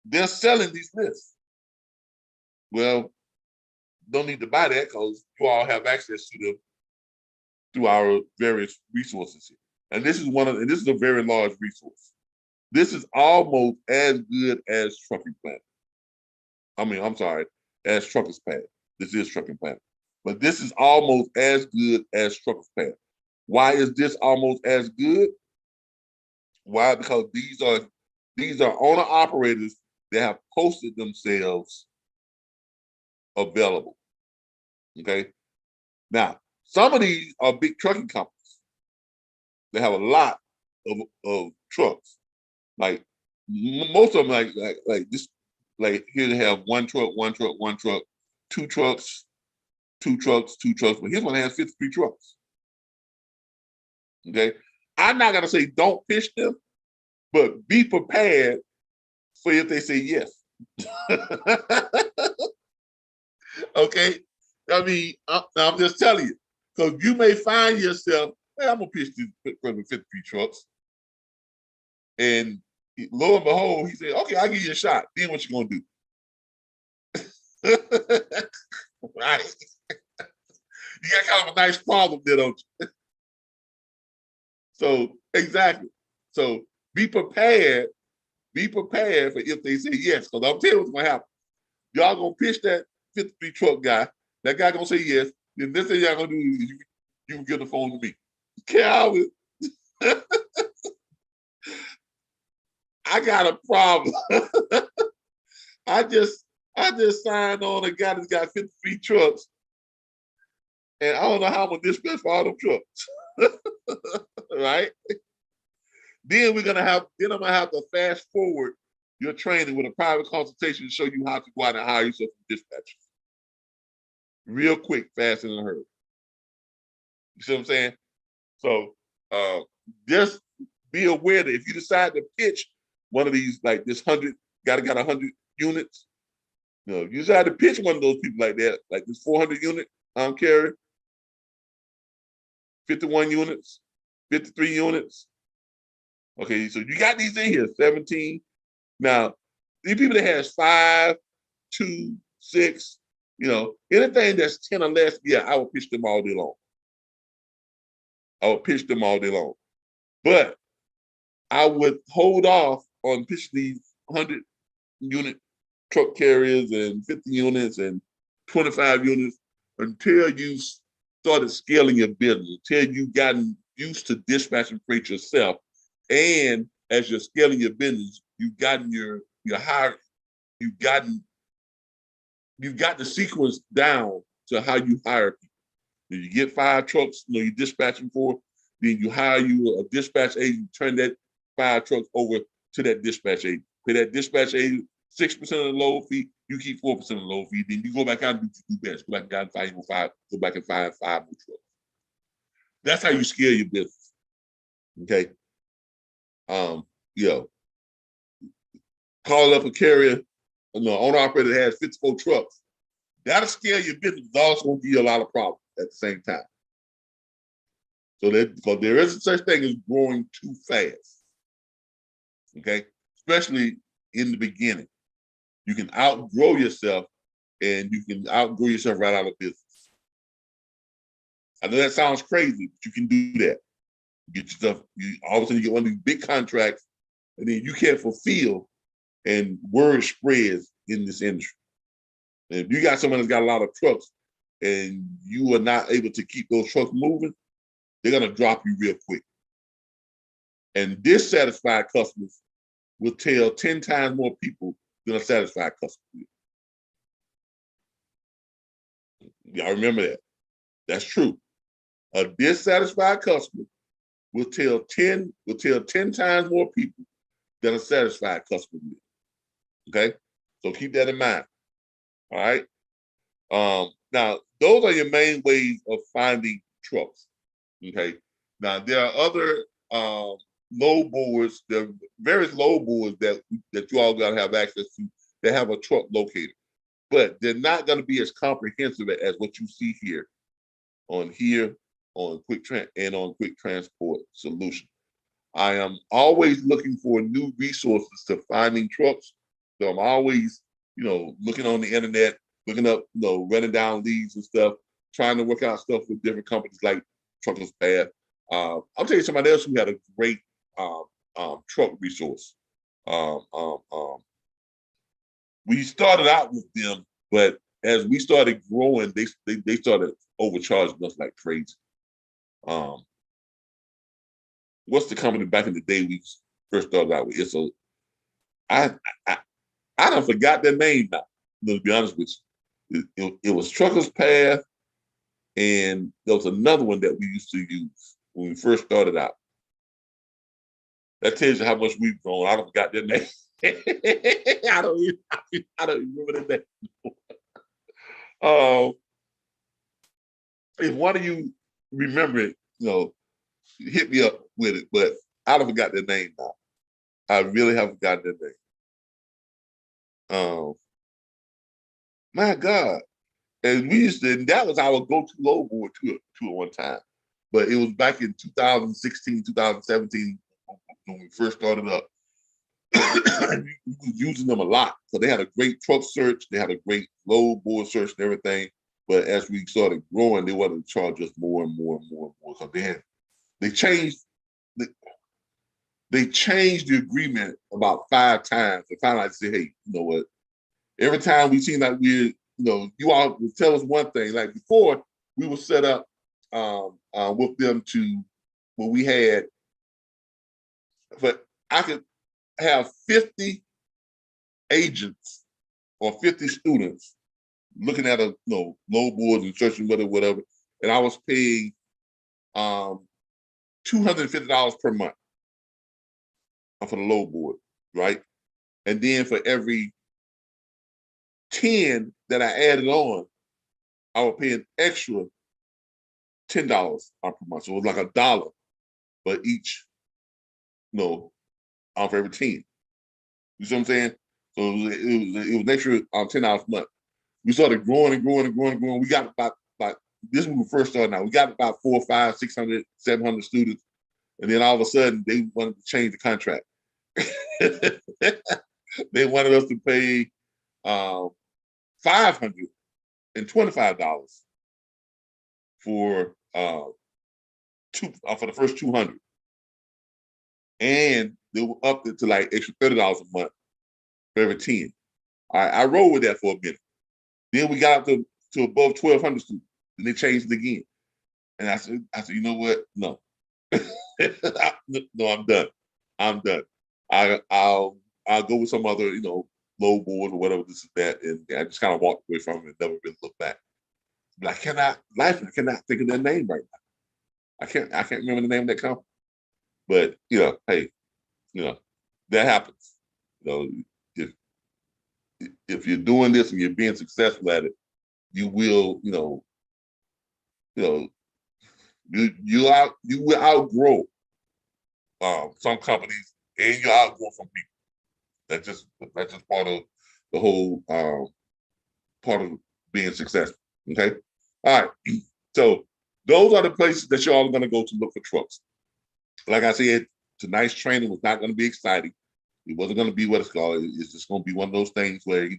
They're selling these lists. Well, don't need to buy that because you all have access to them through our various resources here. And this is a very large resource. This is almost as good as Trucking Planet. As Truckers Planet. This is Trucking Planet. But this is almost as good as Truckers Planet. Why is this almost as good? Why? Because these are owner operators that have posted themselves available. Okay. Now, some of these are big trucking companies. They have a lot of trucks. Like most of them, like this like here they have one truck, two trucks, but here's one that has 53 trucks. Okay. I'm not gonna say don't pitch them, but be prepared for if they say yes. Okay. I mean, I'm just telling you, because you may find yourself, hey, I'm gonna pitch these 53 trucks. And lo and behold, he said, okay, I'll give you a shot. Then what you gonna do? Right. You got kind of a nice problem there, don't you? So exactly. So be prepared. Be prepared for if they say yes. Because I'm telling you what's gonna happen. Y'all gonna pitch that 53 truck guy. That guy gonna say yes. Then this thing y'all gonna do is you can give the phone to me. Calvin, I got a problem. I just signed on a guy that's got 53 trucks. And I don't know how I'm gonna dispatch for all them trucks. Right? Then I'm gonna have to fast forward your training with a private consultation to show you how to go out and hire yourself a dispatcher. Real quick, fast and in a hurry. You see what I'm saying? So just be aware that if you decide to pitch one of these, like this 100, got 100 units, you know, you decide to pitch one of those people like that, like this 400 unit carrier, 51 units, 53 units. Okay, so you got these in here, 17. Now, these people that has 5, 2, 6, you know, anything that's 10 or less, yeah, I will pitch them all day long. I would pitch them all day long. But I would hold off on pitching these 100 unit truck carriers and 50 units and 25 units until you started scaling your business, until you gotten used to dispatching freight yourself. And as you're scaling your business, you've gotten your hire, you've got the sequence down to how you hire people. You get 5 trucks, you know, you dispatch them for, then you hire you a dispatch agent, turn that 5 trucks over to that dispatch agent. Pay that dispatch agent 6% of the load fee, you keep 4% of the load fee, then you go back out and do best. Go back and find 5, go back and find 5 more trucks. That's how you scale your business. Okay. You know, call up a carrier, you know, owner operator that has 54 trucks. That'll scale your business. It's also gonna give you a lot of problems at the same time. So because there is such thing as growing too fast. Okay, especially in the beginning, you can outgrow yourself, and you can outgrow yourself right out of business. I know that sounds crazy, but you can do that. Get yourself. All of a sudden, you get one of these big contracts, and then you can't fulfill, and word spreads in this industry. And if you got someone that's got a lot of trucks, and you are not able to keep those trucks moving, they're gonna drop you real quick. And dissatisfied customers will tell 10 times more people than a satisfied customer. Y'all remember that. That's true. A dissatisfied customer will tell 10 times more people than a satisfied customer will. Okay? So keep that in mind. All right. Now, those are your main ways of finding trucks. Okay. Now, there are other load boards, there are various load boards that you all got to have access to that have a truck locator, but they're not going to be as comprehensive as what you see here on Quick Transport Solution. I am always looking for new resources to finding trucks. So I'm always, you know, looking on the internet, looking up, you know, running down leads and stuff, trying to work out stuff with different companies like Truckers Path. I'll tell you somebody else who had a great truck resource. We started out with them, but as we started growing, they started overcharging us like crazy. What's the company back in the day we first started out with? So I done forgot their name now, to be honest with you. It was Truckers Path, and there was another one that we used to use when we first started out. That tells you how much we've grown. I done forgot their name. I don't remember the name. Um, if one of you remember it, hit me up with it. But I don't forgot their name now. I really have forgotten their name. My God. And we used to, and that was our go-to low board tour at one time. But it was back in 2016, 2017 when we first started up. We was using them a lot. So they had a great truck search, they had a great low board search and everything. But as we started growing, they wanted to charge us more and more and more and more. So they changed the agreement about 5 times. And finally I said, hey, you know what? Every time we seem like we're, you all would tell us one thing. Like before, we were set up with them to where we had, but I could have 50 agents or 50 students looking at a low boards and searching whatever, and I was paying $250 per month for the low board, right? And then for every 10 that I added on, I would pay an extra $10 per month. So it was like $1 for each, for every 10. You see what I'm saying? So it was an extra $10 a month. We started growing and growing and growing and growing. We got about this is when we first started out. We got about 400, 500, 600, 700 students. And then all of a sudden they wanted to change the contract. They wanted us to pay $525 for the first 200, and they were up to like extra $30 a month for every 10. I rolled with that for a minute. Then we got up to above 1,200 students, and they changed it again. And I said, you know what? No, no, I'm done. I'll go with some other, low board or whatever this is that, and I just kind of walked away from it and never really looked back. But I cannot think of their name right now. I can't remember the name of that company. But hey, that happens. If you're doing this and you're being successful at it, you will, you will outgrow some companies, and you outgrow some people. That's just part of the whole part of being successful. Okay. All right. So those are the places that you're all going to go to look for trucks. Like I said, tonight's training was not going to be exciting. It wasn't going to be what it's called. It's just going to be one of those things where,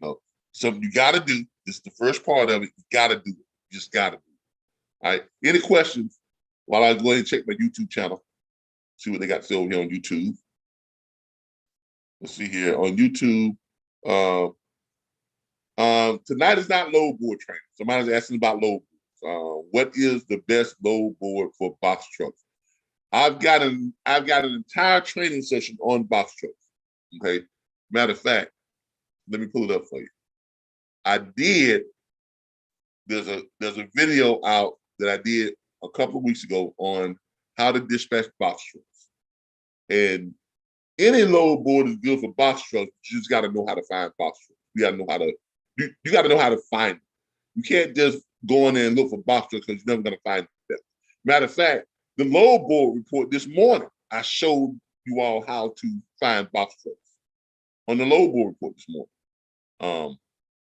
something you got to do. This is the first part of it. You got to do it. You just got to do it. All right. Any questions? While I go ahead and check my YouTube channel, see what they got to say over here on YouTube. Let's see here on YouTube. Tonight is not load board training. Somebody's asking about load boards. What is the best load board for box trucks? I've got an entire training session on box trucks. Okay. Matter of fact, let me pull it up for you. There's a video out that I did a couple of weeks ago on how to dispatch box trucks. And any load board is good for box trucks. You just got to know how to find box trucks. You got to know how to. You got to know how to find them. You can't just go in there and look for box trucks because you're never going to find them. Matter of fact, the load board report this morning, I showed you all how to find box trucks on the load board report this morning.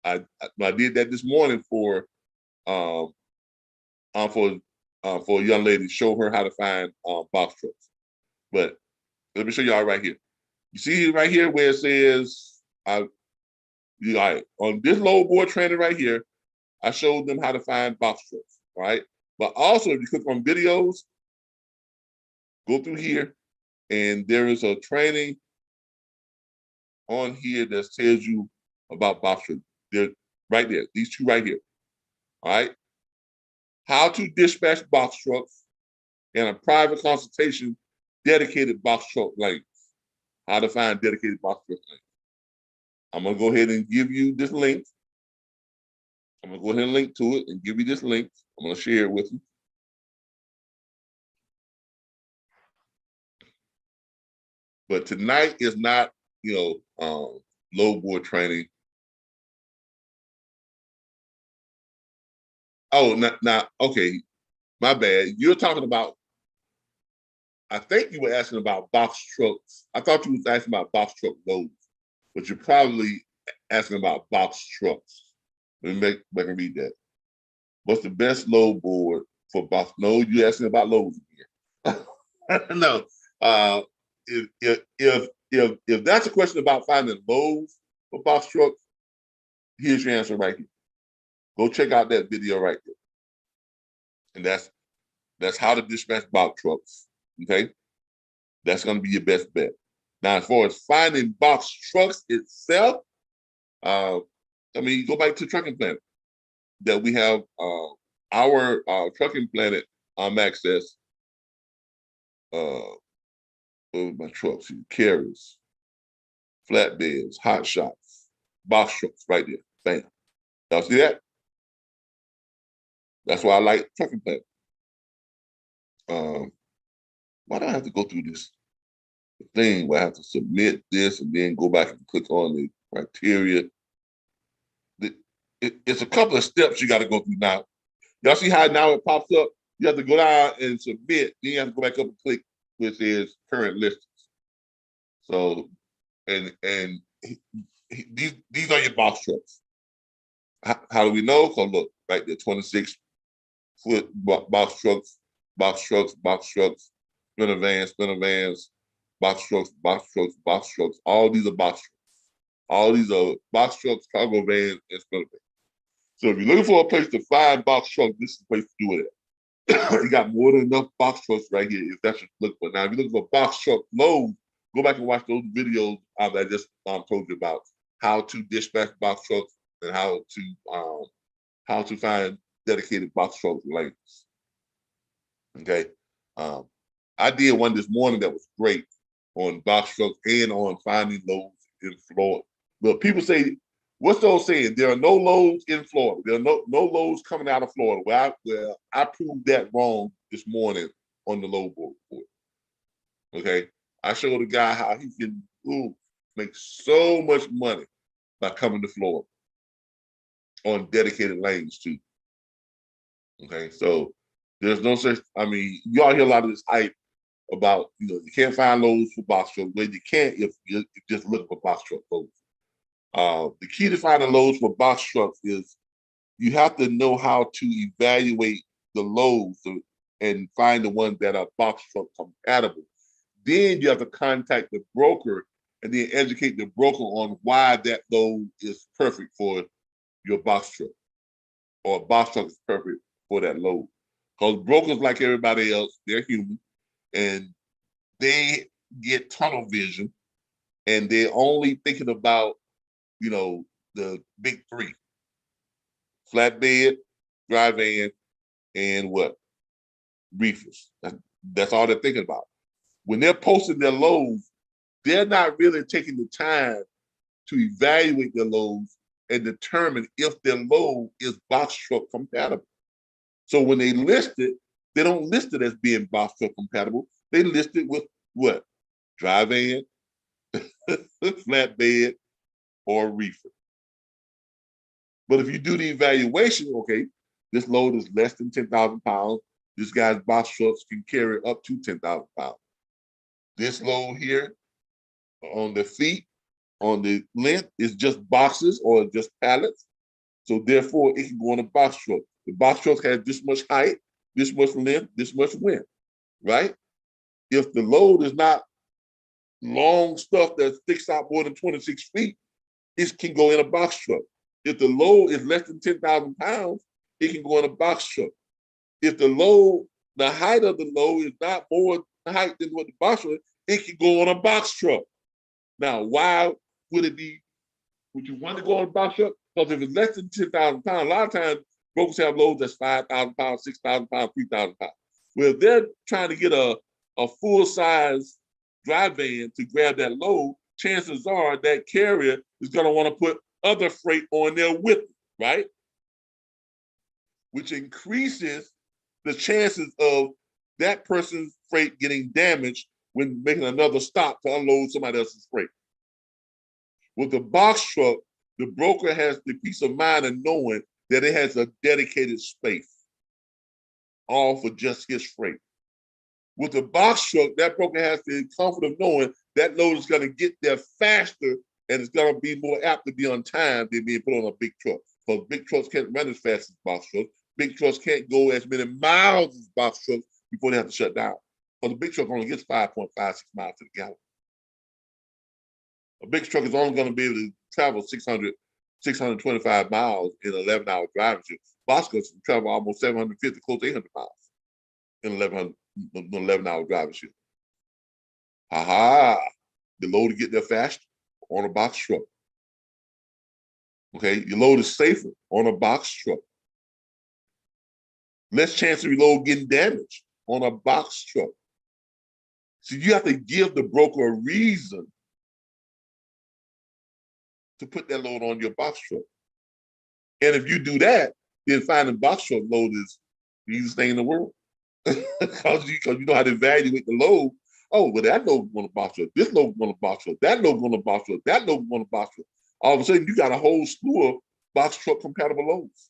I did that this morning for a young lady to show her how to find box trucks. But let me show y'all right here. You see right here where it says, on this load board training right here, I showed them how to find box trucks, right? But also, if you click on videos, go through here, and there is a training on here that tells you about box trucks. They're right there, these two right here, all right? How to dispatch box trucks and a private consultation, dedicated box truck lanes. How to find dedicated box truck lanes. I'm gonna go ahead and give you this link. I'm gonna go ahead and link to it and give you this link. I'm gonna share it with you. But tonight is not load board training. Oh, now, okay, my bad. You're talking about, I think you were asking about box trucks. I thought you was asking about box truck loads, but you're probably asking about box trucks. Let me make me read that. What's the best load board for box? No, you're asking about loads again. No. If that's a question about finding loads for box trucks, here's your answer right here. Go check out that video right there. And that's how to dispatch box trucks. Okay. That's going to be your best bet. Now, as far as finding box trucks itself, go back to Trucking Planet. That we have our Trucking Planet access. My trucks, carriers, flatbeds, hot shots, box trucks, right there. Bam. Y'all see that? That's why I like Trucking Planet. Why do I have to go through this thing where I have to submit this and then go back and click on the criteria? It's a couple of steps you got to go through now. Y'all see how now it pops up? You have to go down and submit. Then you have to go back up and click where it says current listings. So, and these are your box trucks. How do we know? Because look, right there, 26-foot box trucks, sprinter vans, box trucks. All these are box trucks. All these are box trucks, cargo vans, and sprinter vans. So if you're looking for a place to find box trucks, this is the place to do it at. You got more than enough box trucks right here if that's what you're looking for. Now, if you're looking for box truck loads, go back and watch those videos I just told you about how to dispatch box trucks and how to find dedicated box truck lanes. Okay. I did one this morning that was great on box trucks and on finding loads in Florida. But people say, what's those saying? There are no loads in Florida. There are no loads coming out of Florida. Well, I proved that wrong this morning on the load board report. Okay. I showed a guy how he can make so much money by coming to Florida on dedicated lanes too. Okay. So there's no such, y'all hear a lot of this hype about, you can't find loads for box trucks. Well, you can't if you're just looking for box truck loads. The key to finding loads for box trucks is you have to know how to evaluate the loads and find the ones that are box truck compatible. Then you have to contact the broker and then educate the broker on why that load is perfect for your box truck, or a box truck is perfect for that load. Because brokers, like everybody else, they're human, and they get tunnel vision, and they're only thinking about, the big three: flatbed, dry van, and what? Reefers. That's all they're thinking about. When they're posting their loads, they're not really taking the time to evaluate their loads and determine if their load is box truck compatible. So when they list it, they don't list it as being box truck compatible. They list it with what? Dry van, flatbed, or reefer. But if you do the evaluation, okay, this load is less than 10,000 pounds. This guy's box trucks can carry up to 10,000 pounds. This load here on the feet, on the length, is just boxes or just pallets. So therefore, it can go on a box truck. The box truck has this much height, this much length, this much width, right? If the load is not long stuff that sticks out more than 26 feet, it can go in a box truck. If the load is less than 10,000 pounds, it can go in a box truck. If the height of the load is not more height than what the box truck is, it can go on a box truck. Now, why would you want to go on a box truck? Because if it's less than 10,000 pounds, a lot of times brokers have loads that's 5,000 pounds, 6,000 pounds, 3,000 pounds. Well, if they're trying to get a full-size dry van to grab that load, chances are that carrier is going to want to put other freight on there with it, right? Which increases the chances of that person's freight getting damaged when making another stop to unload somebody else's freight. With the box truck, the broker has the peace of mind of knowing that it has a dedicated space, all for just his freight. With the box truck, that broker has the comfort of knowing that load is going to get there faster and it's going to be more apt to be on time than being put on a big truck. Because big trucks can't run as fast as box trucks. Big trucks can't go as many miles as box trucks before they have to shut down. Because a big truck only gets 5.56 miles to the gallon. A big truck is only going to be able to travel 625 miles in an 11-hour driving shift. Box trucks can travel almost 750, close to 800 miles in an 11-hour driving shift. The load to get there faster on a box truck. Okay, your load is safer on a box truck. Less chance of your load getting damaged on a box truck. So you have to give the broker a reason to put that load on your box truck. And if you do that, then finding box truck load is the easiest thing in the world. Because you know how to evaluate the load. Oh, well, that load on a box truck, this load on a box truck, that load on a box truck, that load on a box truck. All of a sudden, you got a whole slew of box truck compatible loads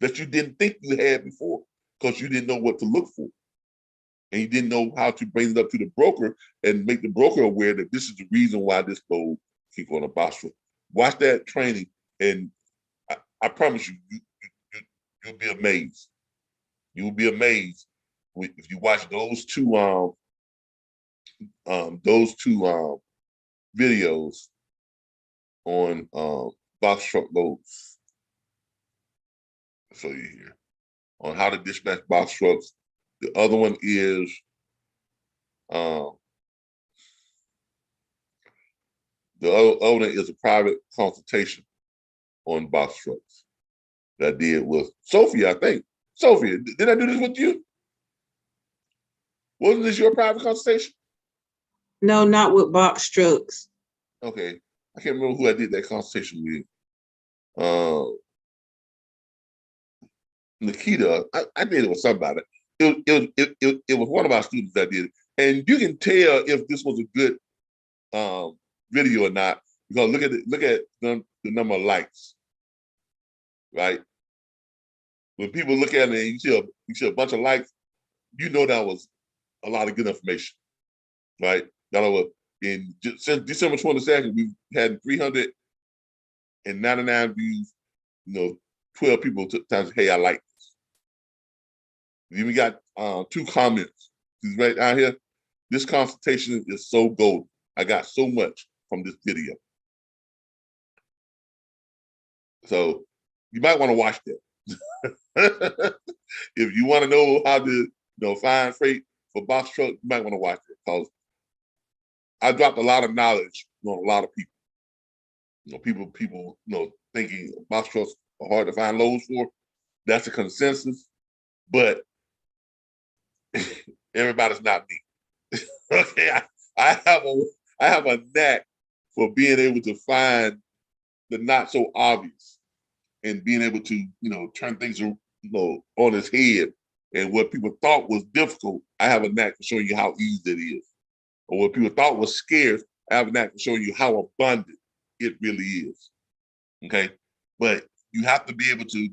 that you didn't think you had before because you didn't know what to look for. And you didn't know how to bring it up to the broker and make the broker aware that this is the reason why this load can go on a box truck. Watch that training, and I promise you, you'll be amazed. You'll be amazed if you watch those two videos on box truck loads. I'll show you here on how to dispatch box trucks. The other one is the other one is a private consultation on box trucks that I did with Sophia, I think. Sophia, did I do this with you? Wasn't this your private consultation? No, not with box trucks. Okay, I can't remember who I did that consultation with. Nikita, I did it with somebody. It was one of our students that did it. And you can tell if this was a good video or not, because look at the number of likes, right? When people look at it and you see a bunch of likes, you know that was a lot of good information, right? Since December 22nd, we've had 399 views. 12 people took time to say, hey, I like this. We even got 2 comments. This right out here. This consultation is so golden. I got so much from this video. So you might want to watch that. If you want to know how to find freight for box truck, you might want to watch it, because I dropped a lot of knowledge on a lot of people. People thinking box trucks are hard to find loads for. That's a consensus, but everybody's not me. Okay, I have a knack for being able to find the not so obvious and being able to turn things on its head. And what people thought was difficult, I have a knack for showing you how easy it is. Or what people thought was scarce, I have a knack for showing you how abundant it really is. Okay, but you have to be able to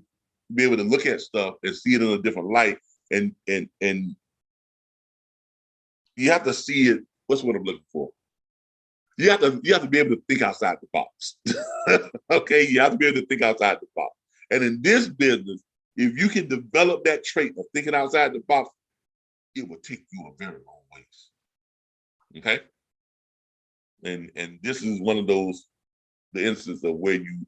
look at stuff and see it in a different light, and you have to see it. What's what I'm looking for? You have to be able to think outside the box. Okay, you have to be able to think outside the box. And in this business, if you can develop that trait of thinking outside the box, it will take you a very long ways. Okay, and this is one of the instances of where you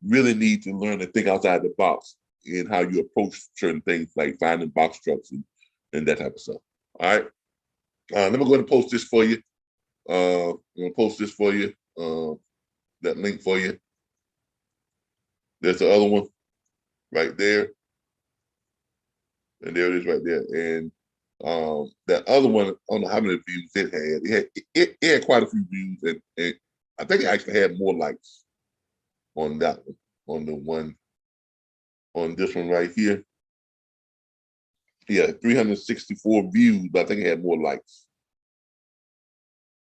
really need to learn to think outside the box in how you approach certain things, like finding box trucks and that type of stuff. All right. Let me go ahead and post this for you. I'm going to post this for you, that link for you. There's the other one right there. And there it is right there. And that other one, I don't know how many views it had. It had quite a few views, and I think it actually had more likes on that one, on this one right here. Yeah, 364 views, but I think it had more likes.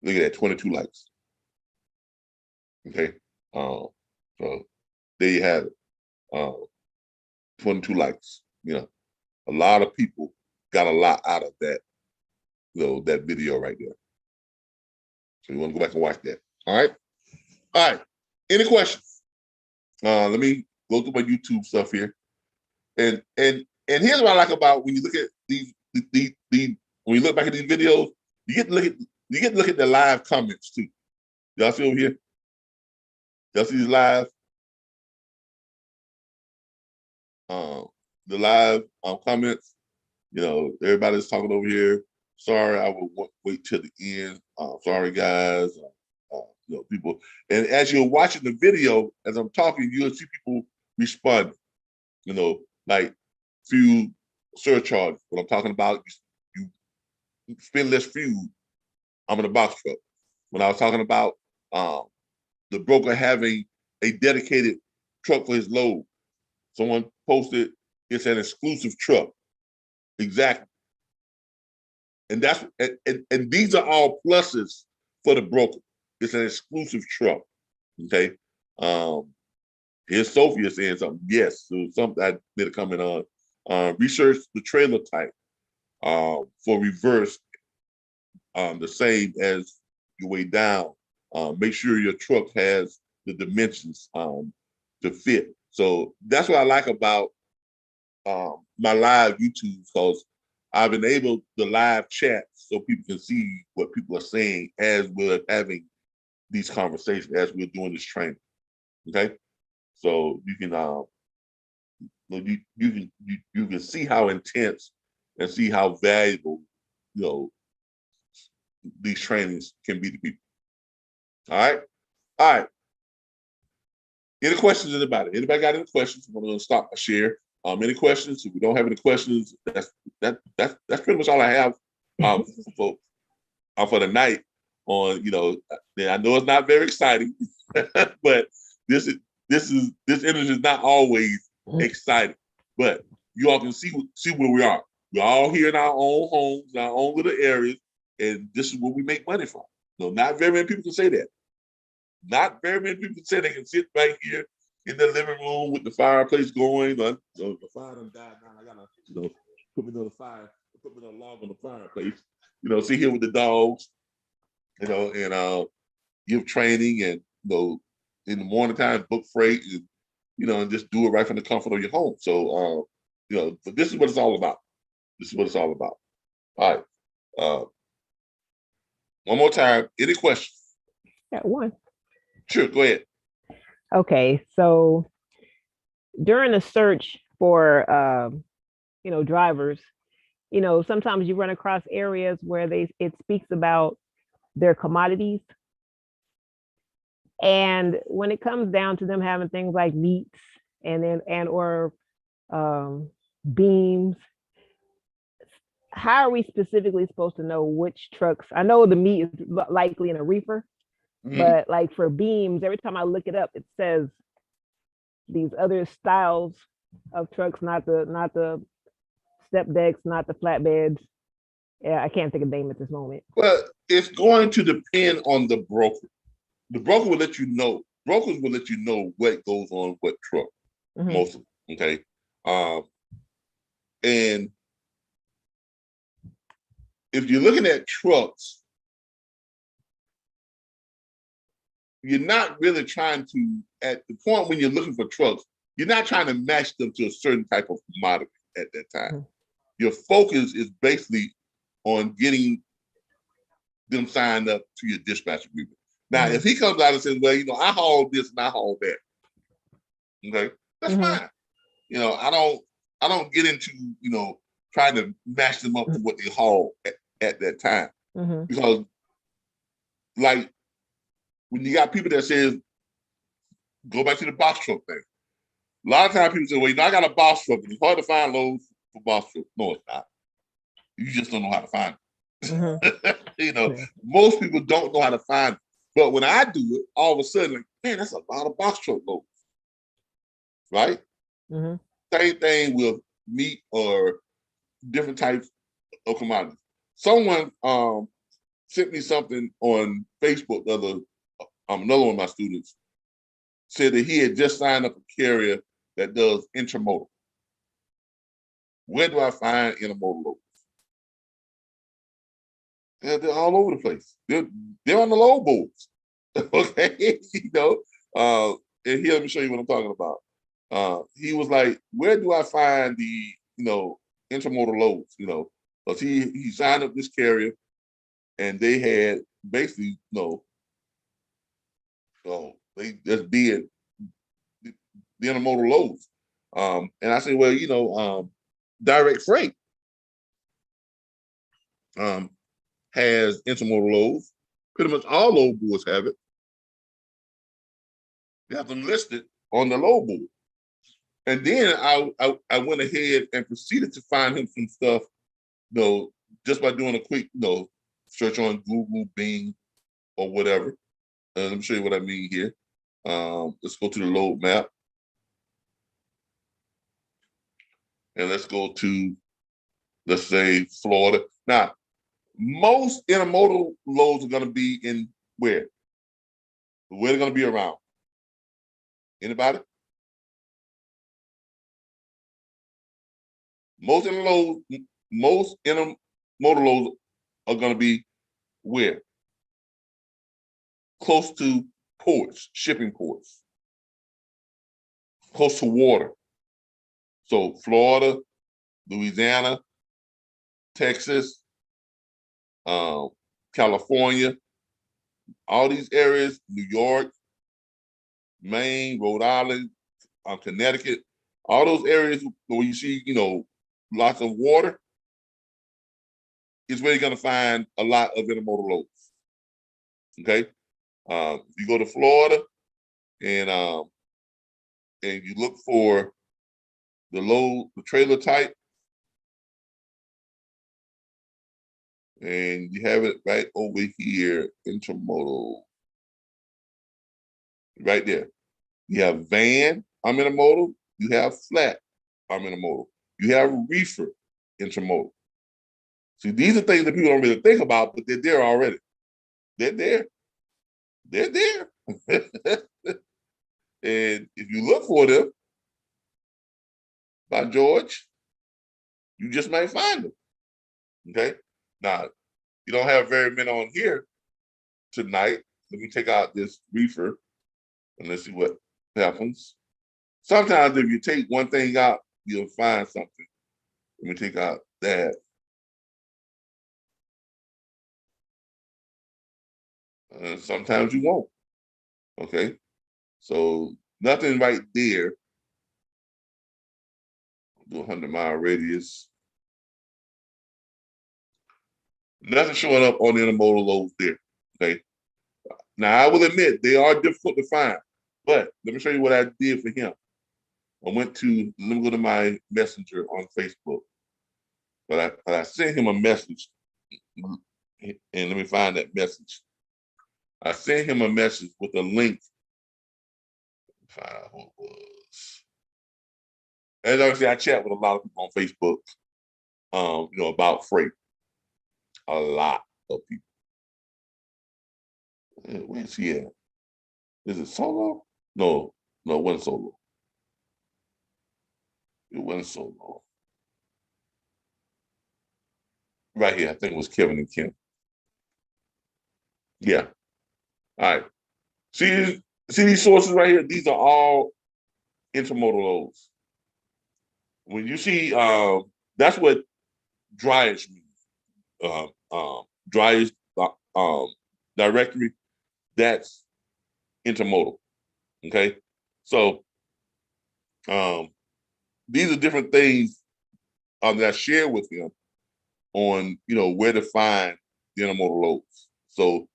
Look at that, 22 likes. Okay. So there you have it. 22 likes. You know, a lot of people got a lot out of that, that video right there. So you want to go back and watch that. All right. All right. Any questions? Let me go through my YouTube stuff here. And here's what I like about when you look at these when you look back at these videos, you get to look at the live comments too. Y'all see over here? Y'all see these live? The live comments. Everybody's talking over here. Sorry, I will wait till the end. Sorry, guys. People. And as you're watching the video, as I'm talking, you'll see people responding. Like fuel surcharge. What I'm talking about, you spend less fuel. I'm in a box truck. When I was talking about the broker having a dedicated truck for his load, someone posted it's an exclusive truck. Exactly. And that's and these are all pluses for the broker. It's an exclusive truck. Okay. Here's Sophia saying something. Yes, so something I made a comment on. Research the trailer type for reverse, the same as your way down. Make sure your truck has the dimensions to fit. So that's what I like about my live YouTube, because I've enabled the live chat so people can see what people are saying as we're having these conversations, as we're doing this training. Okay, so you can you can see how intense and see how valuable these trainings can be to people. All right. Any questions, anybody? Anybody got any questions? I'm going to stop my share. Any questions? If we don't have any questions, that's pretty much all I have for the night. I know it's not very exciting, but this energy is not always exciting. But you all can see where we are. We're all here in our own homes, in our own little areas, and this is where we make money from. Not very many people can say that. Not very many people can say they can sit right here in the living room with the fireplace going. The fire done died now. I gotta, put me on the fire, put me on a log on the fireplace. Sit here with the dogs, and give training, and in the morning time book freight, and just do it right from the comfort of your home. So but this is what it's all about. This is what it's all about. All right. One more time. Any questions? Got one. Sure, go ahead. Okay, so during the search for drivers, sometimes you run across areas where it speaks about their commodities. And when it comes down to them having things like meats or beams, how are we specifically supposed to know which trucks? I know the meat is likely in a reefer, but like for beams, every time I look it up, it says these other styles of trucks, not the step decks, not the flatbeds. Yeah, I can't think of the name at this moment. Well, it's going to depend on the broker. The broker will let you know. Brokers will let you know what goes on what truck, most of them. Okay. And if you're looking at trucks, you're not really trying to, at the point when you're looking for trucks, you're not trying to match them to a certain type of commodity at that time. Your focus is basically on getting them signed up to your dispatch agreement. Now, if he comes out and says, well, I haul this and I haul that, okay, that's fine. I don't get into, trying to match them up to what they haul at that time. Because like when you got people that says, go back to the box truck thing. A lot of times people say, well, I got a box truck, and it's hard to find loads for box truck. No, it's not. You just don't know how to find it. Most people don't know how to find it. But when I do it, all of a sudden, like, man, that's a lot of box truck loads. Right? Same thing with meat or different types of commodities. Someone sent me something on Facebook the another one of my students, said that he had just signed up a carrier that does intermodal. Where do I find intermodal loads? They're all over the place. They're on the load boards. Okay, and here, let me show you what I'm talking about. He was like, where do I find the, intermodal loads, because he signed up this carrier and they had basically, they just did the intermodal loads. And I said, well, direct freight has intermodal loads. Pretty much all load boards have it. You have them listed on the load board. And then I went ahead and proceeded to find him some stuff, just by doing a quick, search on Google, Bing, or whatever. Let me show you what I mean here. Let's go to the load map. And let's go to, let's say, Florida. Now, most intermodal loads are going to be in where? Where they're going to be around? Anybody? Most intermodal loads are going to be where? Close to ports, shipping ports, close to water. So Florida, Louisiana, Texas, California, all these areas, New York, Maine, Rhode Island, Connecticut, all those areas where you see, lots of water, is where you're going to find a lot of intermodal loads. Okay, you go to Florida and you look for the trailer type, and you have it right over here, intermodal, right there. You have van, intermodal. You have flat, intermodal. You have reefer, intermodal. See, these are things that people don't really think about, but they're there already. They're there. They're there. And if you look for them, by George, you just might find them. Okay? Now, you don't have very many on here tonight. Let me take out this reefer and let's see what happens. Sometimes if you take one thing out, you'll find something. Let me take out that. Sometimes you won't. Okay? So nothing right there. Do 100-mile radius. Nothing showing up on the intermodal loads there. Okay. Now I will admit they are difficult to find, but let me show you what I did for him. Let me go to my messenger on Facebook. But I sent him a message, and let me find that message. I sent him a message with a link. Find out who it was. As I say, I chat with a lot of people on Facebook, about freight. A lot of people. Where's he at? Is it Solo? No, it wasn't Solo. It wasn't Solo. Right here, I think it was Kevin and Kim. Yeah. All right. See these sources right here? These are all intermodal loads. When you see, that's what dryage means. Dryage directory, that's intermodal. Okay. So these are different things that I share with him on, where to find the intermodal loads. So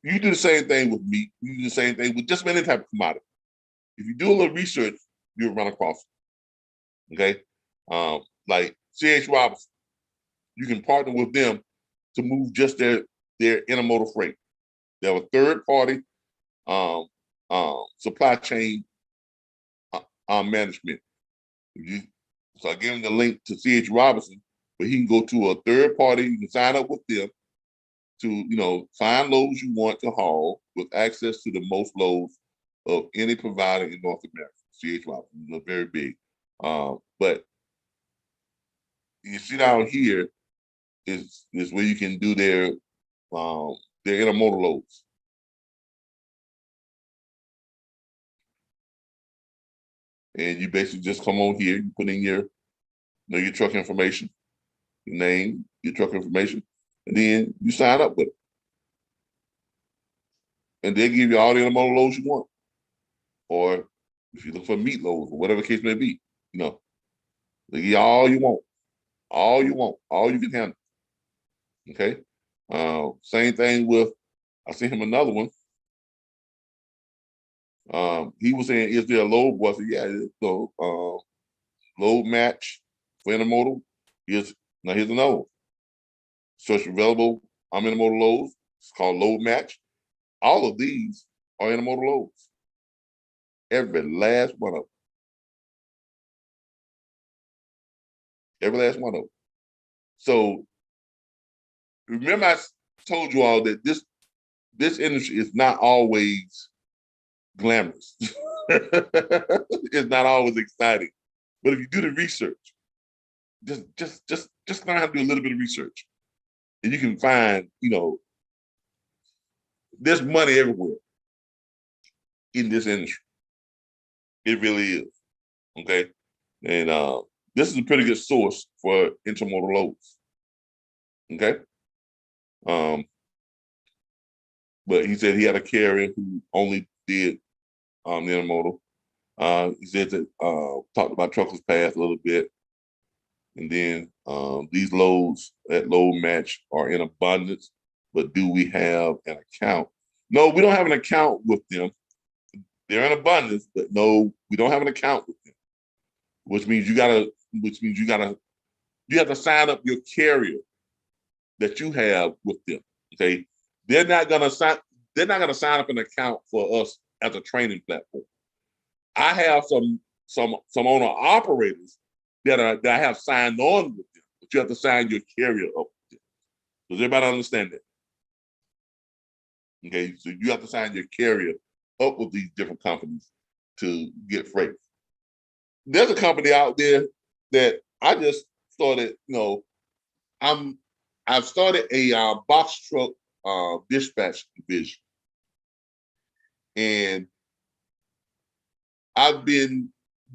you do the same thing with meat. You do the same thing with just any type of commodity. If you do a little research, you'll run across it. Okay. Like C.H. Robinson, you can partner with them to move just their intermodal freight. They have a third party supply chain management. So I gave him the link to C.H. Robinson, where he can go to a third party. You can sign up with them, to find loads you want to haul with access to the most loads of any provider in North America. CHY, very big. But you see down here is where you can do their intermodal loads. And you basically just come on here, you put in your truck information, your name, your truck information, and then you sign up with it. And they'll give you all the intermodal loads you want. Or if you look for meat loads or whatever the case may be, they give you all you want, all you can handle. Okay. Same thing with, I sent him another one. He was saying, is there a load? I said, yeah, so load match for intermodal. Here's another one. Search available intermodal loads. It's called load match. All of these are intermodal loads. Every last one of them. Every last one of them. So remember, I told you all that this industry is not always glamorous. It's not always exciting. But if you do the research, just learn how to do a little bit of research. And you can find, there's money everywhere in this industry. It really is. Okay. And this is a pretty good source for intermodal loads. Okay. But he said he had a carrier who only did the intermodal. He said that talked about Truckers Pass a little bit. And then these loads at load match are in abundance, but do we have an account? No, we don't have an account with them. They're in abundance, but no, we don't have an account with them. Which means you have to sign up your carrier that you have with them. Okay. They're not gonna sign up an account for us as a training platform. I have some owner operators that I have signed on with them, but you have to sign your carrier up with them. Does everybody understand that? Okay, so you have to sign your carrier up with these different companies to get freight. There's a company out there that I just started, I've started a box truck dispatch division. And I've been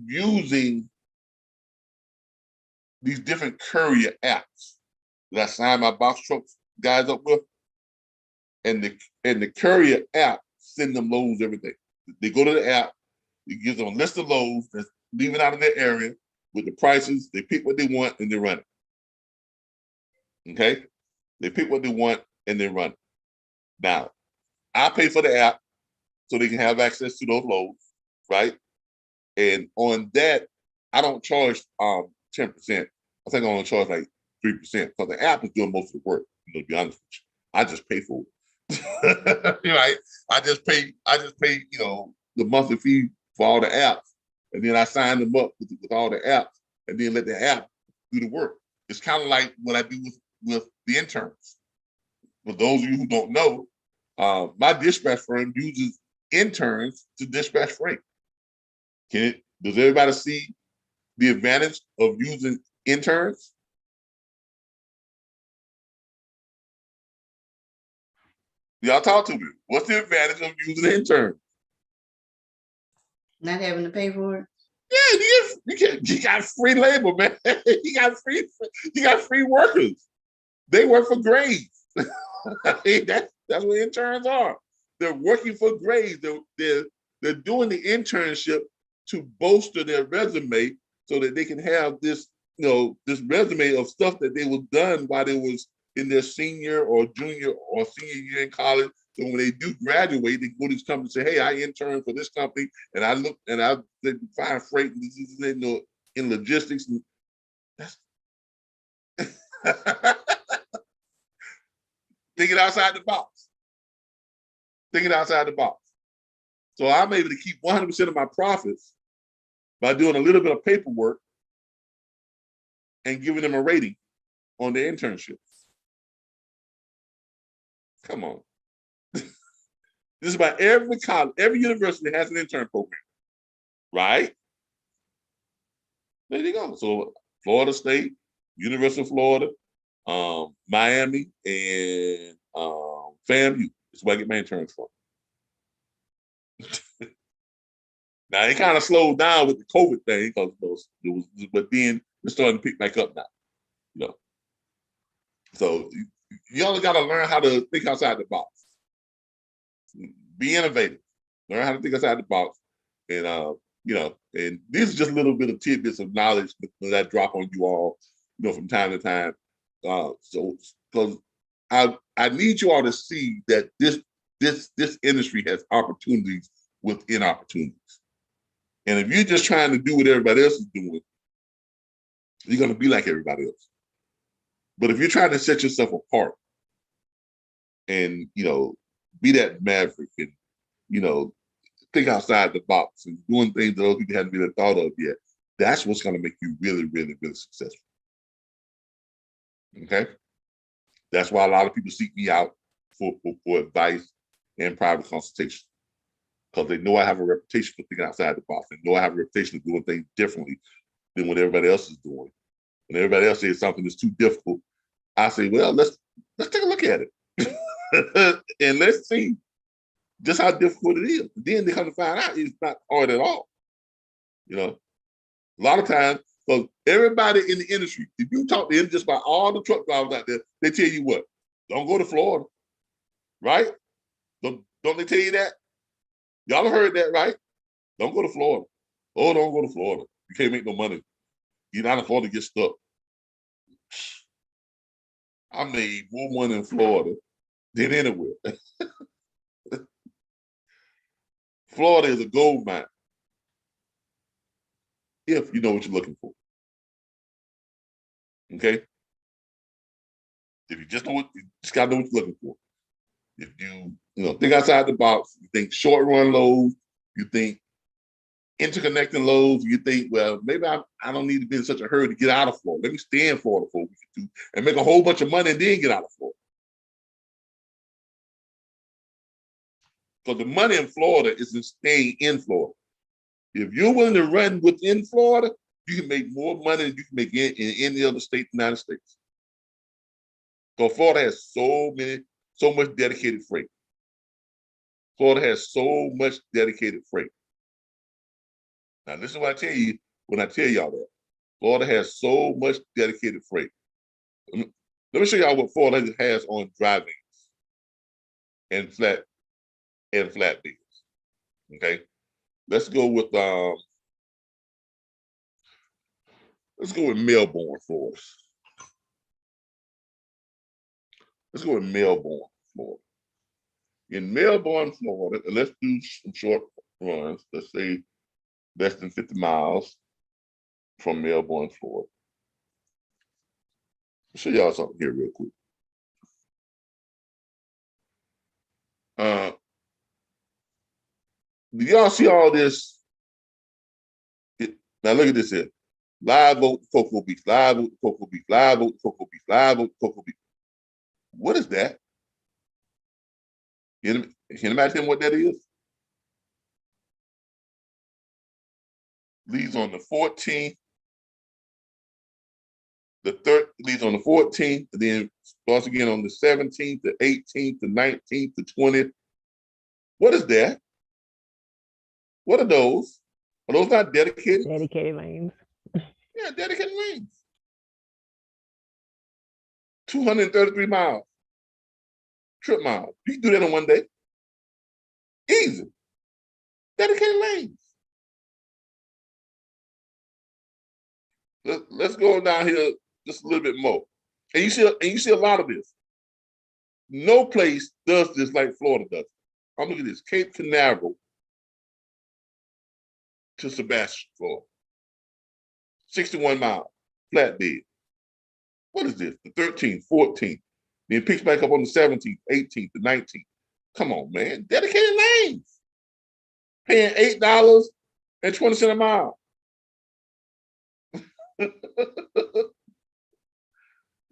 using these different courier apps that I sign my box truck guys up with. And the courier app send them loads every day. They go to the app, it gives them a list of loads that's leaving out of their area with the prices. They pick what they want and they run it. Okay? They pick what they want and they run it. Now, I pay for the app so they can have access to those loads, right? And on that, I don't charge 10%. I think I only charge like 3% because the app is doing most of the work, to be honest with you. I just pay for it. Right? I just pay, the monthly fee for all the apps. And then I sign them up with all the apps and then let the app do the work. It's kind of like what I do with the interns. For those of you who don't know, my dispatch firm uses interns to dispatch freight. Does everybody see the advantage of using interns? Y'all talk to me. What's the advantage of using interns? Not having to pay for it. Yeah, you got free labor, man. You got free workers. They work for grades. That's what interns are. They're working for grades. They're doing the internship to bolster their resume so that they can have this, this resume of stuff that they was done while they was in their senior or junior or senior year in college. So when they do graduate, they go to this company and say, hey, I interned for this company and I look and I find freight in logistics. And that's thinking outside the box. Thinking outside the box. So I'm able to keep 100% of my profits by doing a little bit of paperwork and giving them a rating on their internship. Come on. Just about every college, every university has an intern program, right? There you go. So Florida State, University of Florida, Miami, and FAMU is where I get my interns from. Now it kind of slowed down with the COVID thing because but then it's starting to pick back up now. You know, so you only got to learn how to think outside the box. Be innovative. Learn how to think outside the box, and you know, and this is just a little bit of tidbits of knowledge that I drop on you all, you know, from time to time. So because I need you all to see that this industry has opportunities within opportunities. And if you're just trying to do what everybody else is doing, you're going to be like everybody else. But if you're trying to set yourself apart and, you know, be that maverick and, you know, think outside the box and doing things that other people hadn't really thought of yet, that's what's going to make you really, really, really successful. Okay? That's why a lot of people seek me out for advice and private consultation. Because they know I have a reputation for thinking outside the box. They know I have a reputation of doing things differently than what everybody else is doing. When everybody else says something that's too difficult, I say, well, let's take a look at it. And let's see just how difficult it is. Then they come to find out it's not hard at all. You know, a lot of times, because everybody in the industry, if you talk to them just about all the truck drivers out there, they tell you what? Don't go to Florida, right? Don't they tell you that? Y'all have heard that, right? Don't go to Florida. Oh, don't go to Florida. You can't make no money. You're not in Florida, get stuck. I made more money in Florida than anywhere. Florida is a gold mine. If you know what you're looking for. Okay? If you just know what, you just gotta know what you're looking for. If you know, think outside the box, you think short run loads, you think interconnecting loads, you think, well, maybe I don't need to be in such a hurry to get out of Florida. Let me stay in Florida for a week or two and make a whole bunch of money and then get out of Florida. Because the money in Florida is in staying in Florida. If you're willing to run within Florida, you can make more money than you can make in any other state in the United States. So Florida has so much dedicated freight. Florida has so much dedicated freight. Now, this is what I tell you when I tell y'all that. Florida has so much dedicated freight. Let me show y'all what Florida has on dry vans and flatbeds. Okay, let's go with Melbourne, Florida. Let's go with Melbourne, Florida. In Melbourne, Florida, and let's do some short runs. Let's say less than 50 miles from Melbourne, Florida. I'll show y'all something here real quick. Do y'all see all this? Now look at this here. Live oat cocoa beef, live oat cocoa beef, live oat cocoa beef, live oat cocoa beef. What is that? Can you imagine what that is? Leaves on the 14th. The third leaves on the 14th, and then starts again on the 17th, the 18th, the 19th, the 20th. What is that? What are those? Are those not dedicated? Dedicated lanes. Yeah, dedicated lanes. 233 miles. Trip miles. You can do that in one day. Easy. Dedicated lanes. Let's go down here just a little bit more. And you see a lot of this. No place does this like Florida does. I'm looking at this. Cape Canaveral to Sebastian, Florida. 61 miles. Flatbed. What is this? The 13th, 14th. Then it picks back up on the 17th, 18th, the 19th. Come on, man. Dedicated lanes. Paying $8.20 a mile.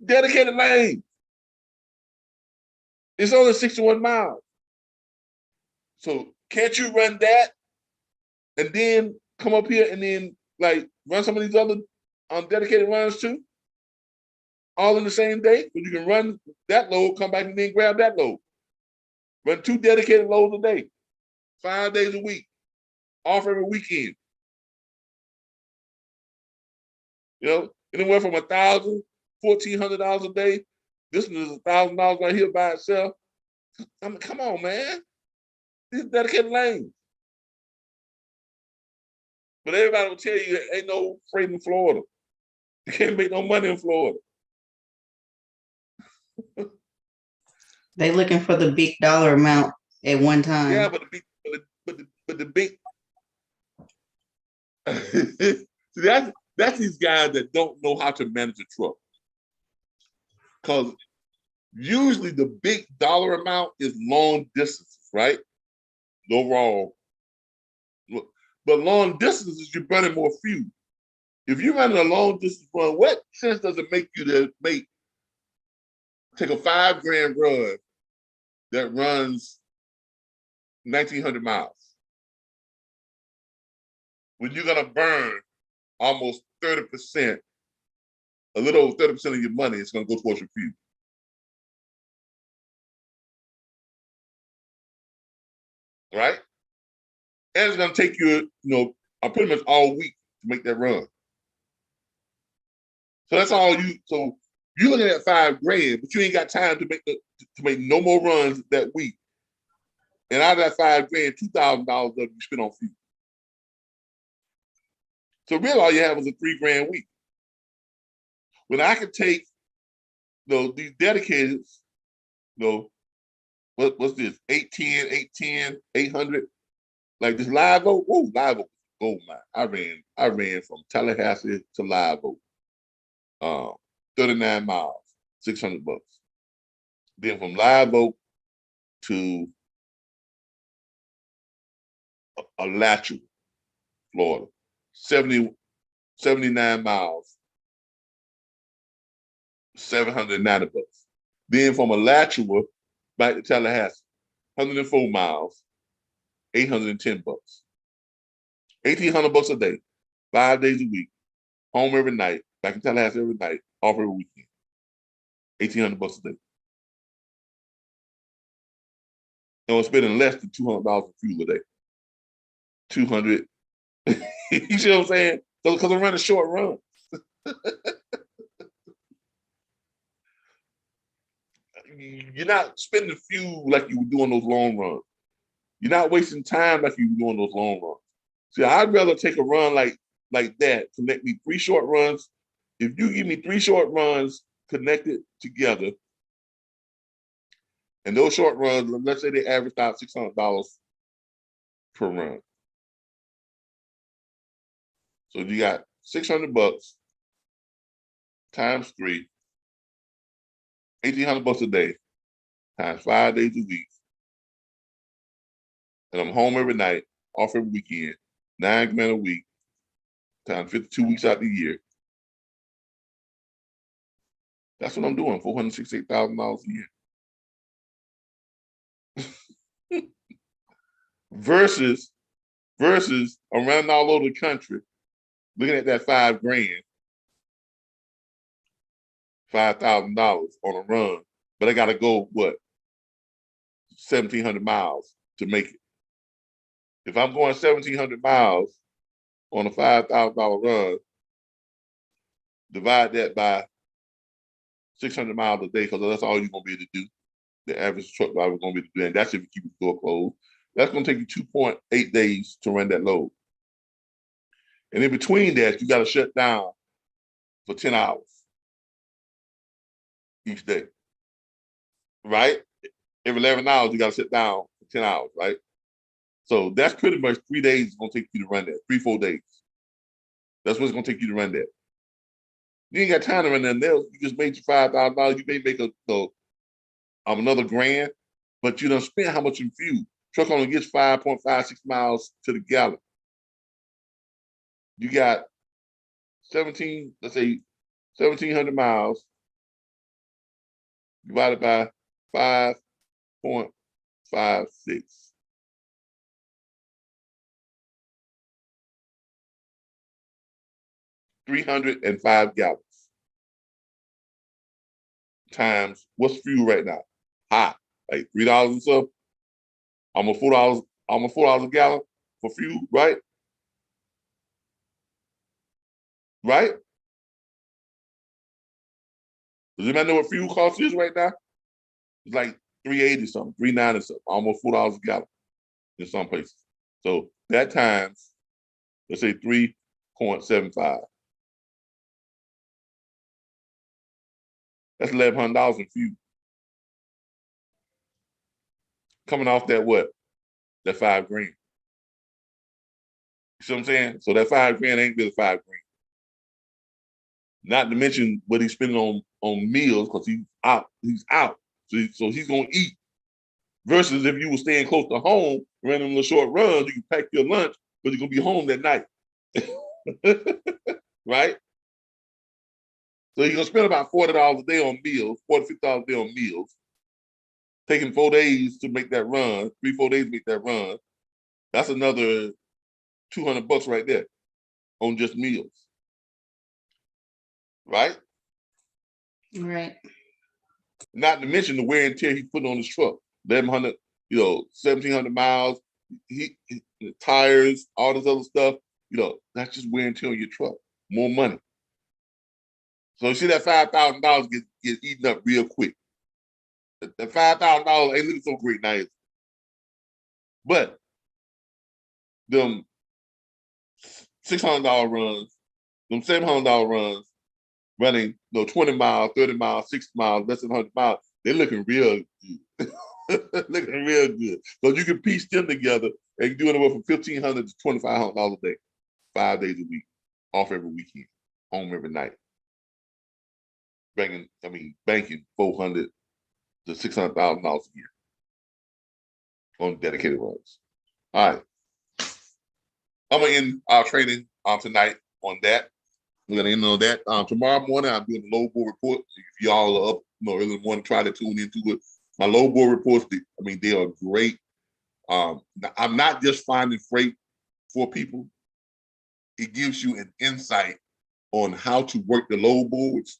Dedicated lanes. It's only 61 miles. So can't you run that and then come up here and then like run some of these other dedicated runs too? All in the same day? So you can run that load, come back and then grab that load. Run 2 dedicated loads a day, 5 days a week, off every weekend. You know, anywhere from $1,000, $1,400 a day. This is $1,000 right here by itself. I mean, come on, man. These dedicated lanes. But everybody will tell you ain't no freight in Florida. You can't make no money in Florida. They looking for the big dollar amount at one time. Yeah, but the big see, that's these guys that don't know how to manage a truck. Because usually the big dollar amount is long distances, right? No wrong. But long distances, you're burning more fuel. If you're running a long distance run, what sense does it make you to take a $5,000 run that runs 1,900 miles when you're gonna burn almost 30%, a little over 30% of your money is gonna go towards your fuel. Right? And it's gonna take you, pretty much all week to make that run. So that's all so you're looking at $5,000, but you ain't got time to make no more runs that week. And out of that $5,000, $2,000 of you spend on fuel. So really all you have is a $3,000 week. When I could take these dedicated, what's this? 810, 800, like this Live Oak. Oh, Live Oak, gold mine. I ran from Tallahassee to Live Oak, 39 miles, $600. Then from Live Oak to Alachua, Florida, 79 miles, $790. Then from Alachua back to Tallahassee, 104 miles, $810. $1,800 a day, 5 days a week, home every night, back in Tallahassee every night, off every weekend. $1,800 a day. And we're spending less than $200 for fuel a day. 200. You see what I'm saying? Because I'm running short runs. You're not spending fuel like you were doing those long runs. You're not wasting time like you were doing those long runs. See, I'd rather take a run like that, connect me 3 short runs. If you give me 3 short runs connected together, and those short runs, let's say they average out $600 per run. So you got $600 times 3, $1,800 a day, times 5 days a week. And I'm home every night, off every weekend, $9,000 a week, times 52 weeks out the year. That's what I'm doing, $468,000 a year. versus I'm running all over the country, looking at that $5,000, $5,000 on a run, but I got to go 1,700 miles to make it. If I'm going 1,700 miles on a $5,000 run, divide that by 600 miles a day, because that's all you're gonna be able to do. The average truck driver is gonna be able to do, and that's if you keep the door closed. That's gonna take you 2.8 days to run that load. And in between that, you got to shut down for 10 hours each day, right? Every 11 hours, you got to sit down for 10 hours, right? So that's pretty much 3 days it's going to take you to run that, 3-4 days. That's what it's going to take you to run that. You ain't got time to run nothing else. You just made your $5,000. You may make another grand, but you don't spend how much in fuel. Truck only gets 5.56 miles to the gallon. You got 1,700 miles divided by 5, 3.56. $305 gallons times what's fuel right now? High, like $3 and something. Almost $4. Almost $4 a gallon for fuel, right? Right? Does anybody know what fuel cost is right now? It's like 380 something, 390 something, almost $4 a gallon in some places. So that times, let's say 3.75. That's $1,100 in fuel. Coming off that what? That $5 grand. You see what I'm saying? So that $5 grand ain't really $5 grand. Not to mention what he's spending on meals because he's out. He's out. So he's gonna eat. Versus if you were staying close to home, running the short runs, you can pack your lunch, but you're gonna be home that night. Right? So you're gonna spend about $40 a day on meals, $40, $50 a day on meals. Taking 4 days to make that run, 3-4 days to make that run. That's another $200 right there on just meals. Right? Right. Not to mention the wear and tear he's putting on his truck. 1,100, 1,700 miles, the tires, all this other stuff, that's just wear and tear on your truck. More money. So you see that $5,000 get eaten up real quick. That $5,000 ain't looking so great now. But them $600 runs, them $700 runs, running 20 miles, 30 miles, 60 miles, less than 100 miles, they're looking real good. Looking real good. So you can piece them together and do anywhere from $1,500 to $2,500 a day, 5 days a week, off every weekend, home every night. Banking $400,000 to $600,000 a year on dedicated runs. All right. I'm gonna end our training tonight on that. We're gonna end on that. Tomorrow morning, I'm doing a load board report. If y'all are up, early in the morning, try to tune into it. My load board reports, they are great. I'm not just finding freight for people. It gives you an insight on how to work the load boards.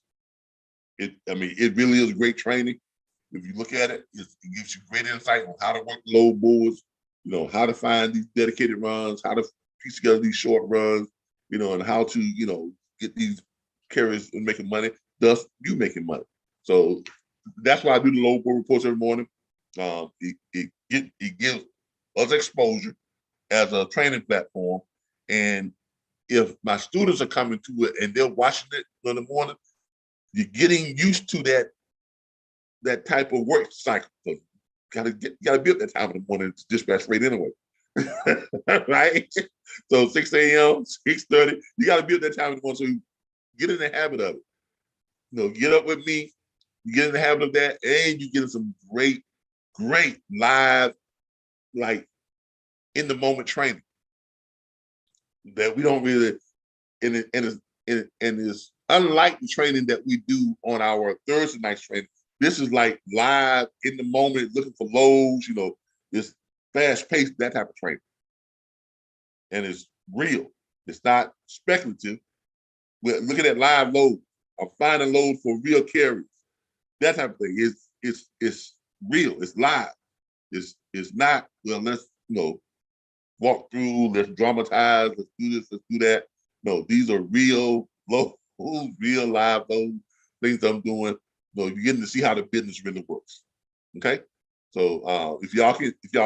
It really is great training. If you look at it, it gives you great insight on how to work the load boards, how to find these dedicated runs, how to piece together these short runs, and how to, get these carriers and making money, thus you making money. So that's why I do the load board reports every morning. It gives us exposure as a training platform. And if my students are coming to it and they're watching it in the morning, you're getting used to that type of work cycle. So you gotta be up that time in the morning to dispatch rate anyway. Right? So 6 a.m., 6:30, you gotta be up that time in the morning. So you get in the habit of it. Get up with me, you get in the habit of that, and you get some great live, like in the moment training that we don't really, and it's unlike the training that we do on our Thursday night training. This is like live in the moment, looking for loads, it's fast paced, that type of training. And it's real. It's not speculative. We're looking at live loads. I'm finding loads for real carriers. That type of thing. It's real. It's live. It's not, well, let's, walk through, let's dramatize, let's do this, let's do that. No, these are real loads, real live loads, things I'm doing. You're getting to see how the business really works. Okay? So if y'all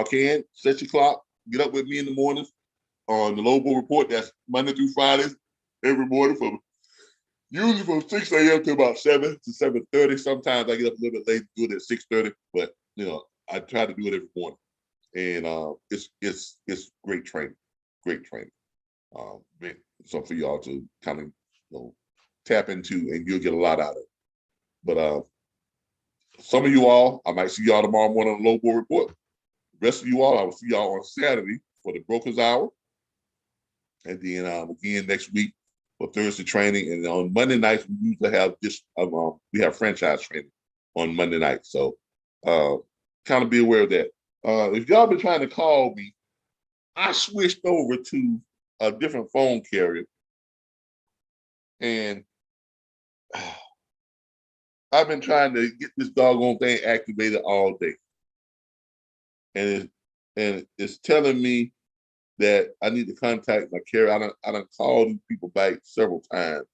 can, set your clock, get up with me in the mornings on the load board report. That's Monday through Fridays, every morning usually from 6 a.m. to about 7 to 7:30. Sometimes I get up a little bit late, do it at 6:30, but I try to do it every morning. And it's great training. Great training. So for y'all to kind of tap into, and you'll get a lot out of it. But some of you all, I might see y'all tomorrow morning on the load board report. The rest of you all, I will see y'all on Saturday for the Brokers Hour. And then again next week for Thursday training. And on Monday nights, we usually have we have franchise training on Monday night. So kind of be aware of that. If y'all been trying to call me, I switched over to a different phone carrier, and I've been trying to get this doggone thing activated all day, and it's telling me that I need to contact my carrier. I done called these people back several times,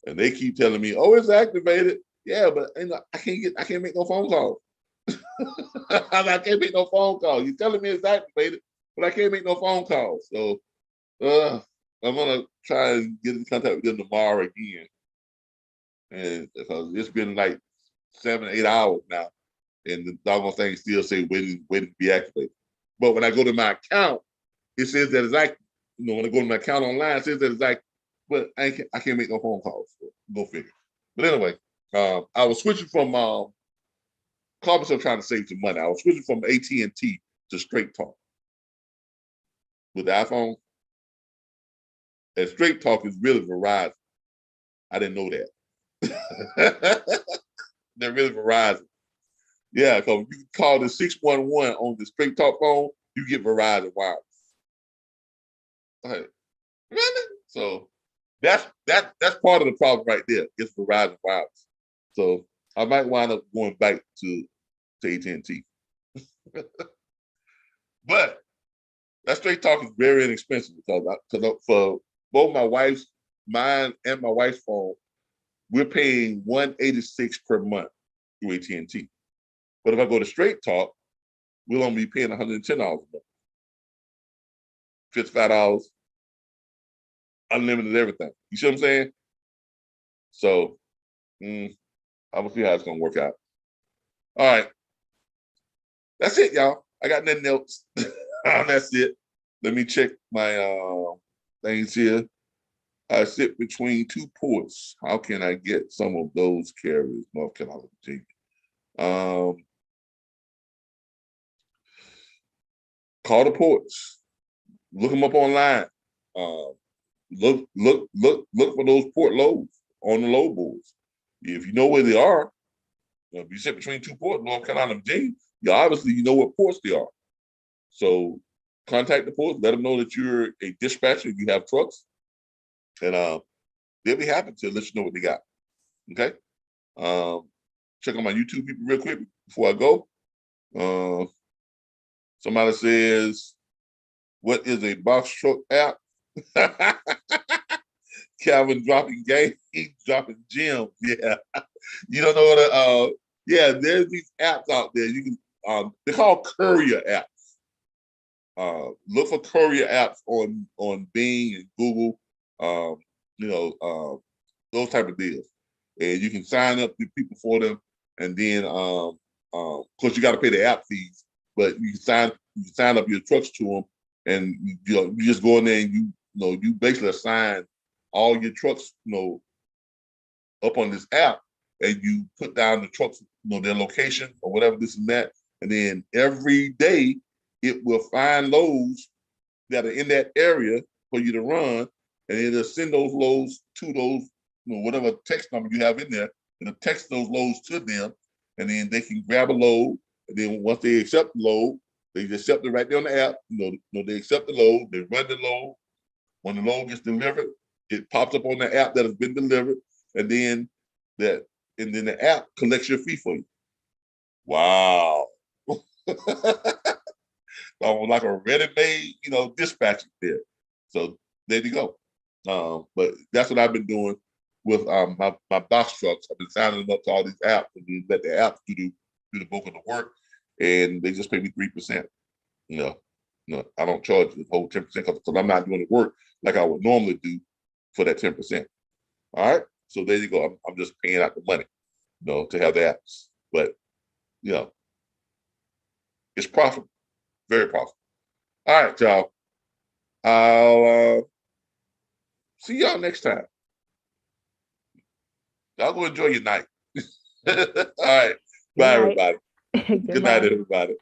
and they keep telling me, "Oh, it's activated." Yeah, but I can't make no phone calls. I can't make no phone calls. You're telling me it's activated, but I can't make no phone calls. So I'm gonna try and get in contact with them tomorrow again, and because it's been like 7 or 8 hours now, and the doggone thing still say waiting to be activated. But when I go to my account, it says that it's active. When I go to my account online, it says that it's active, but I can't make no phone calls. So go figure. But anyway, I was switching from call myself trying to save some money. I was switching from AT&T to Straight Talk with the iPhone. And Straight Talk is really Verizon. I didn't know that. They're really Verizon. Yeah, because you can call the 611 on the Straight Talk phone, you get Verizon wireless. Like, really? So that's part of the problem right there. It's Verizon wireless. So I might wind up going back to AT&T. But that Straight Talk is very inexpensive because for both mine and my wife's phone, we're paying $186 per month through AT&T. But if I go to Straight Talk, we'll only be paying $110 a month. $55, unlimited everything. You see what I'm saying? So I will see how it's gonna work out. All right. That's it, y'all. I got nothing else. That's it. Let me check my things here. I sit between two ports. How can I get some of those carriers? North Carolina, Virginia. Call the ports. Look them up online. Look for those port loads on the load boards. If you know where they are, if you sit between two ports, North Carolina, Virginia, you know what ports they are. So contact the ports, let them know that you're a dispatcher, you have trucks, and they'll be happy to let you know what they got. Okay. Check on my YouTube people real quick before I go. Somebody says, what is a box truck app? Calvin dropping game, dropping gems. Yeah. You don't know what yeah, there's these apps out there. You can they're called courier apps. Look for courier apps on Bing and Google, those type of deals. And you can sign up the people for them, and then of course you got to pay the app fees, but you can sign up your trucks to them, and you just go in there and you basically assign all your trucks up on this app, and you put down the trucks, their location or whatever, this and that, and then every day it will find loads that are in that area for you to run, and it'll send those loads to those, whatever text number you have in there, and it'll text those loads to them, and then they can grab a load, and then once they accept the load, they just accept it right there on the app. They accept the load, they run the load. When the load gets delivered, it pops up on the app that has been delivered, and then the app collects your fee for you. Wow. Like a ready-made, dispatching there. So there you go. But that's what I've been doing with my box trucks. I've been signing up to all these apps, and then let the apps do the bulk of the work, and they just pay me 3%. I don't charge the whole 10% because I'm not doing the work like I would normally do for that 10%. All right. So there you go. I'm just paying out the money, to have the apps. But it's profitable, very profitable. All right, y'all. I'll see y'all next time. Y'all go enjoy your night. All right. Bye, everybody. Good Good night, everybody.